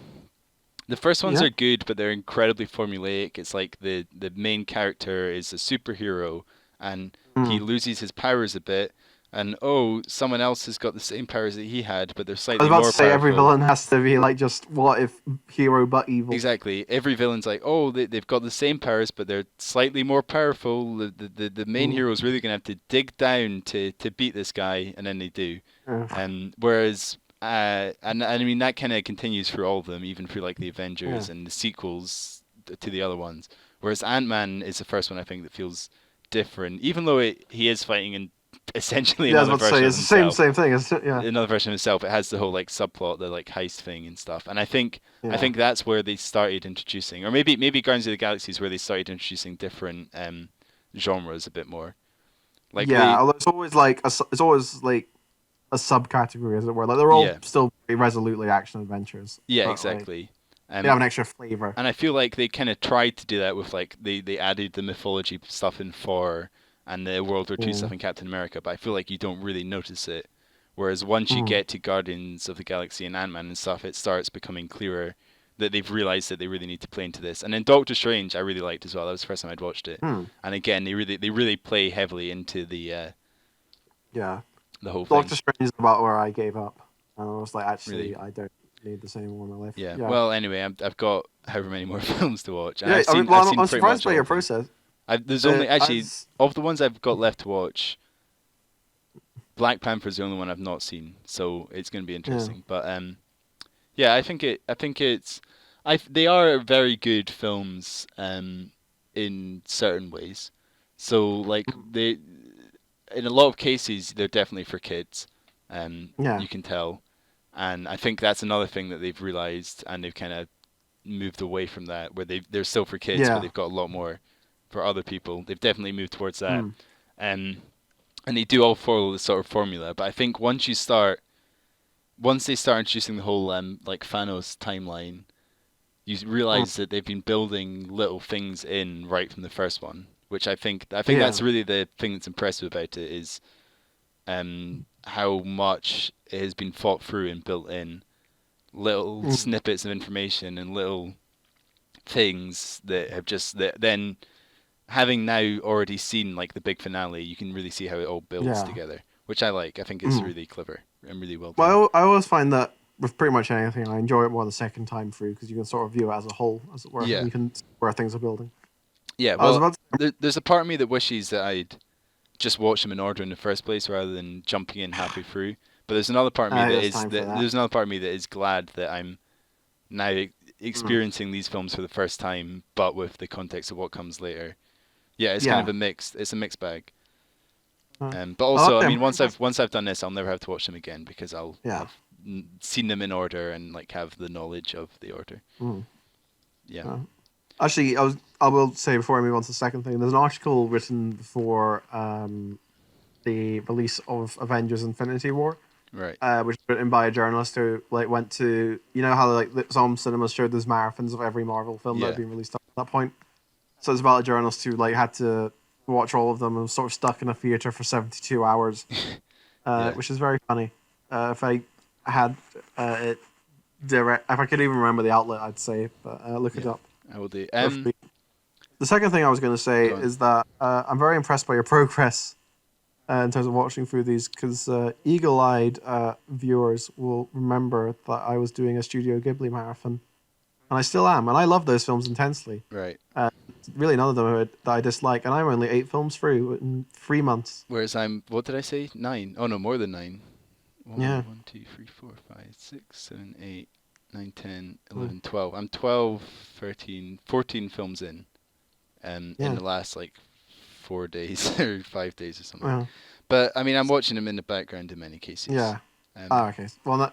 the first ones Yeah. are good, but they're incredibly formulaic. It's like the main character is a superhero, and he Mm. loses his powers a bit, and oh, someone else has got the same powers that he had, but they're I was slightly about to more say every powerful. villain has to be like just what if hero but evil. Exactly. Every villain's like, oh, they've got the same powers, but they're slightly more powerful. The main Mm. hero's really gonna have to dig down to beat this guy, and then they do. Yeah. Whereas, and I mean that kind of continues through all of them, even through like the Yeah. Avengers and the sequels to the other ones. Whereas Ant Man is the first one I think that feels different, even though he is fighting in essentially Yeah, I was another about to say version of it's the same himself. same thing. Yeah. Another version of himself. It has the whole like subplot, the like heist thing and stuff. And I Yeah. think that's where they started introducing, or maybe Guardians of the Galaxy is where they started introducing different genres a bit more. Like Yeah. they, Although it's always like a subcategory, as it were. Like they're all yeah, still very resolutely action adventures, yeah, but like exactly. they have Um, an extra flavor. and I feel like they kind of tried to do that with like they added the mythology stuff in Thor and the World War II Yeah. stuff in Captain America, but I feel like you don't really notice it. Whereas once you Mm. get to Guardians of the Galaxy and Ant Man and stuff, it starts becoming clearer that they've realized that they really need to play into this. And then Doctor Strange, I really liked as well. That was the first time I'd watched it. Hmm. And again, they really play heavily into Yeah. the whole thing. Doctor Strange is about where I gave up. And I was like, Really, actually, I don't need the same one in my life. yeah. Yeah. Well, anyway, I've got however many more films to watch, and Yeah. I've I mean, seen well, I've seen I'm pretty surprised much by all your of them. process. There's only actually As of the ones I've got left to watch, Black Panther's the only one I've not seen, so it's going to be yeah. interesting. But yeah, I think it's they are very good films in certain ways. So like they in a lot of cases they're definitely for kids. Yeah. You can tell, and I think that's another thing that they've realized, and they've kind of moved away from that, where they're still for kids, but Yeah. they've got a lot more for other people. They've definitely moved towards that. Mm. Um, and they do all follow the sort of formula. But I think once they start introducing the whole like Thanos timeline, you Mm. realize that they've been building little things in right from the first one, which I think Yeah. that's really the thing that's impressive about it is how much it has been thought through and built in little Mm. snippets of information and little things that have just that then having now already seen like the big finale, you can really see how it all builds Yeah. together, which I like. I think it's Mm. really clever and really well done. Well, I always find that with pretty much anything, I enjoy it more the second time through because you can sort of view it as a whole, as it were, and Yeah, you can see where things are building. yeah. I was Well, about to. there's a part of me that wishes that I'd just watched them in order in the first place rather than jumping in halfway through. But there's another part of me that It's is time for that that. there's another part of me that is glad that I'm now Mm. experiencing these films for the first time, but with the context of what comes later. Yeah, it's kind of Yeah. a mixed. It's a mixed bag. Uh, But I like also, I them. mean, once I've done this, I'll never have to watch them again because I'll Yeah. have seen them in order and like have the knowledge of the order. Mm. Yeah. Uh, Actually, I will say before I move on to the second thing, there's an article written before the release of Avengers: Infinity War, Right. which was written by a journalist who like went to how like some cinemas showed those marathons of every Marvel film that had Yeah. been released up at that point. So it's about a journalist who like had to watch all of them and was sort of stuck in a theater for 72 hours, Yeah. which is very funny. If I had it direct, if I could even remember the outlet, I'd say, but look it Yeah. up. I will do. For free. The second thing I was going to say Go on. is that I'm very impressed by your progress in terms of watching through these because eagle-eyed viewers will remember that I was doing a Studio Ghibli marathon, and I still am, and I love those films intensely. Right. Really, none of them are, that I dislike, and I'm only 8 films through in 3 months. Whereas what did I say? 9. Oh no, more than 9. Yeah. 1, 2, 3, 4, 5, 6, 7, 8, 9, 10, Mm. 11, 12. I'm 12, 13, 14 films in Yeah. the last like 4 days or 5 days or something. Well, But I mean, I'm watching them in the background in many cases. yeah. Um, Ah, okay. Well,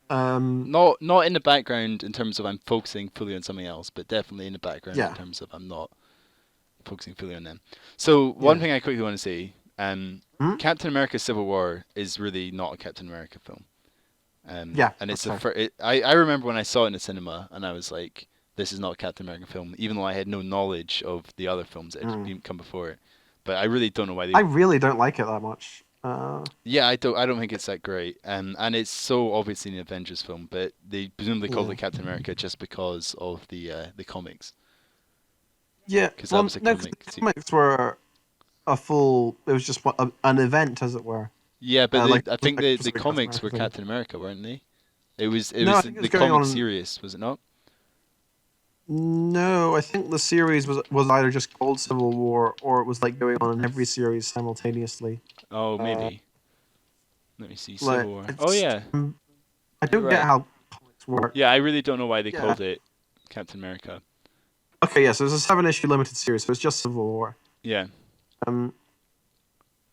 um, not in the background in terms of I'm focusing fully on something else, but definitely in the background in yeah. terms of I'm not focusing fully on them. So one Yeah. thing I quickly want to say, Hmm? Captain America: Civil War is really not a Captain America film. Yeah. And it's That's the fair. first. I remember when I saw it in the cinema, and I was like, "This is not a Captain America film," even though I had no knowledge of the other films that had Mm. come before it. But I really don't know why I they. really don't like it that much. Yeah, I don't think it's that great. And it's so obviously an Avengers film, but they presumably called Yeah. it Captain America just because of the comics, Yeah. because that Well, was a no, 'cause comic. the comics were a full. It was just an event, as it were. Yeah, but Like it I wasn't think like a the specific Captain comics America were thing. Captain America, weren't they? It was No, I think it the was going comic on. series, was it not? No, I think the series was either just called Civil War or it was like going on in every series simultaneously. Oh, Uh, maybe. Let me see. like Civil War. Oh it's, yeah, I you're don't get right. how comics work. Yeah, I really don't know why they Yeah. called it Captain America. Okay, yeah. So it's a 7-issue limited series, so it's just Civil War. Yeah, Um,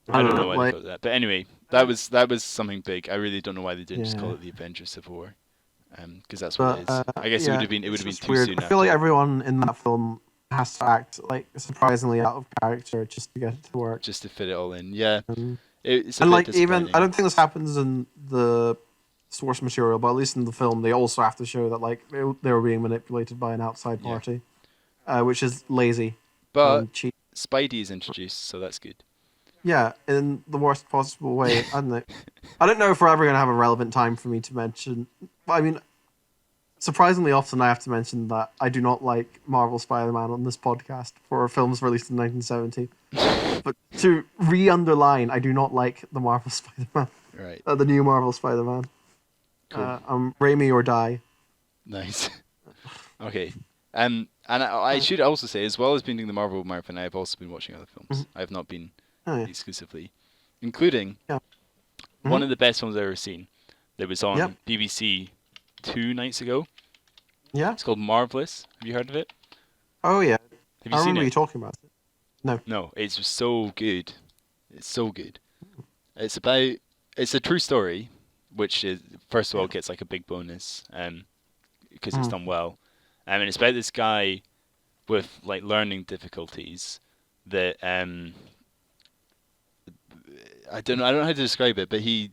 I I don't don't know know, why they like called it that. But anyway, uh, that was something big. I really don't know why they didn't just call yeah. it the Avengers Civil War. Because that's what it But is. I guess yeah, it would it's have been just too weird. soon I feel like after. everyone in that film has to act like surprisingly out of character just to get it to work. Just to fit it all in. Yeah, Um, it's a and bit like even I disappointing. don't think this happens in the source material, but at least in the film, they also have to show that like they were being manipulated by an outside Yeah, party, which is lazy but and cheap. Spidey is introduced, so that's good. Yeah, in the worst possible way. I don't know. I don't know if we're ever going to have a relevant time for me to mention. I mean, surprisingly often I have to mention that I do not like Marvel Spider-Man on this podcast for films released in 1970. But to re-underline, I do not like the Marvel Spider-Man, Right. the new Marvel Spider-Man. Cool. Raimi or die. Nice. Okay. And I should also say, as well as being doing the Marvel marathon, I have also been watching other films. Mhm. I have not been Oh yeah, exclusively, including yeah. one Hmm. of the best films I've ever seen that was Yep. on BBC 2 nights ago. Yeah. It's called Marvelous. Have you heard of it? Oh yeah. Have I you seen remember you it? talking about it. No. No, it's so good. It's so good. It's about it's a true story, which is first of Yeah. all gets like a big bonus, because it's Mm. done well. And it's about this guy with like learning difficulties that I don't know how to describe it, but he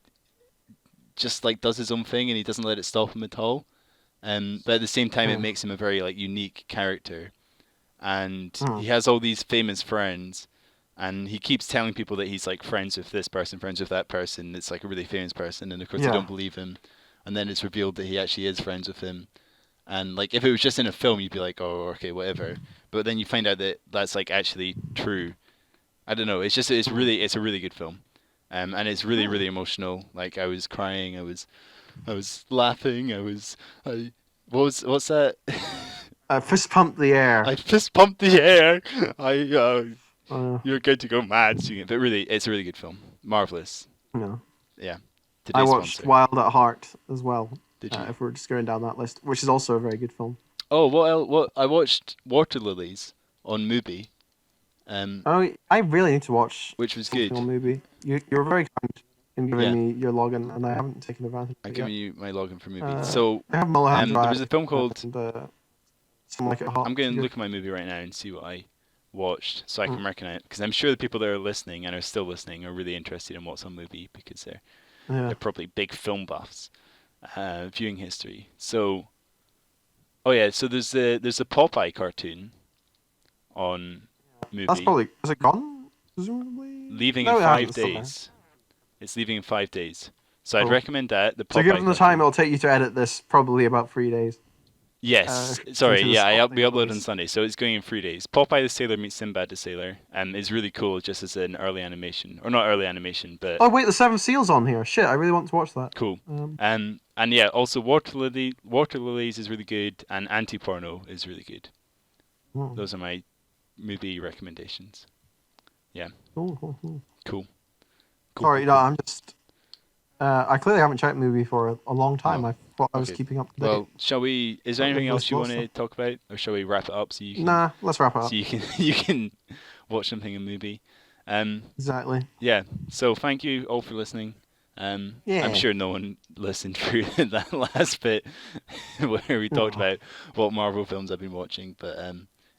just like does his own thing and he doesn't let it stop him at all. But at the same time, it Yeah. makes him a very like unique character. and Hmm. he has all these famous friends, and he keeps telling people that he's like friends with this person, friends with that person. It's like a really famous person, and of course they Yeah. don't believe him. And then it's revealed that he actually is friends with him. And like if it was just in a film, you'd be like, oh, okay, whatever. But then you find out that that's like actually true. I don't know. Hmm. It's a really good film, and it's really Hmm. really emotional. Like I was crying, I was laughing, I what's that? Fist pump the air. I fist pumped the air. Uh, You're going to go mad soon. But really, it's a really good film. Marvelous. you know. Yeah. I Today's watched sponsor. Wild at Heart as well. Did you? If we're just going down that list, which is also a very good film. Oh, what I watched Water Lilies on Mubi, um, Oh, I really need to watch which was something good. on Mubi. You're very kind in giving Yeah, me your login, and I haven't taken advantage of I'm it yet. giving you my login for Mubi. So, I have Mulholland there Drive was a film called. and Some Like It I'm Hot going to here. look at my movie right now and see what I watched, so I Mm, can recognize it. Because I'm sure the people that are listening and are still listening are really interested in what's on Mubi because yeah, they're probably big film buffs. Viewing history. So, oh yeah, so there's a Popeye cartoon on that's Mubi, probably is it gone? Presumably, leaving in no, it hasn't. five It's still there. days. It's leaving in 5 days. So I'd Cool. recommend that, the So Popeye given the time cartoon. it'll take you to edit this, probably about 3 days. Yes, Since sorry, it was yeah, we Sunday upload on release. Sunday, so it's going in 3 days. Popeye the Sailor meets Sinbad the Sailor, and is really cool just as an early animation, or not early animation, but Oh wait, the Seven Seals on here. Shit, I really want to watch that. cool. Um, And yeah, also Water Lilies is really good, and Anti Porno is really good. hmm, Those are my movie recommendations. Yeah, cool, cool, cool. cool, cool, Sorry, cool, no, cool. I'm just. I clearly haven't checked movie for a long time. No, I thought I was okay. keeping up to date. Well, shall we? Is there But maybe anything this else you want was. to talk about, or shall we wrap it up Nah, let's wrap it so up. you can you can watch something in movie? Um, Exactly. yeah. So thank you all for listening. I'm Yeah. sure no one listened through that last bit where we talked No, about what Marvel films I've been watching. But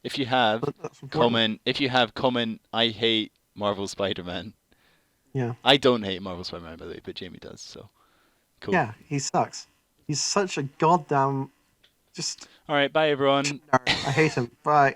if you have, but that's important. comment. I hate Marvel Spider-Man. Yeah. I don't hate Marvel Spider-Man by the way, but Jamie does. So cool. Yeah, he sucks. He's such a goddamn just All right. Bye everyone. nerd. I hate him. Bye.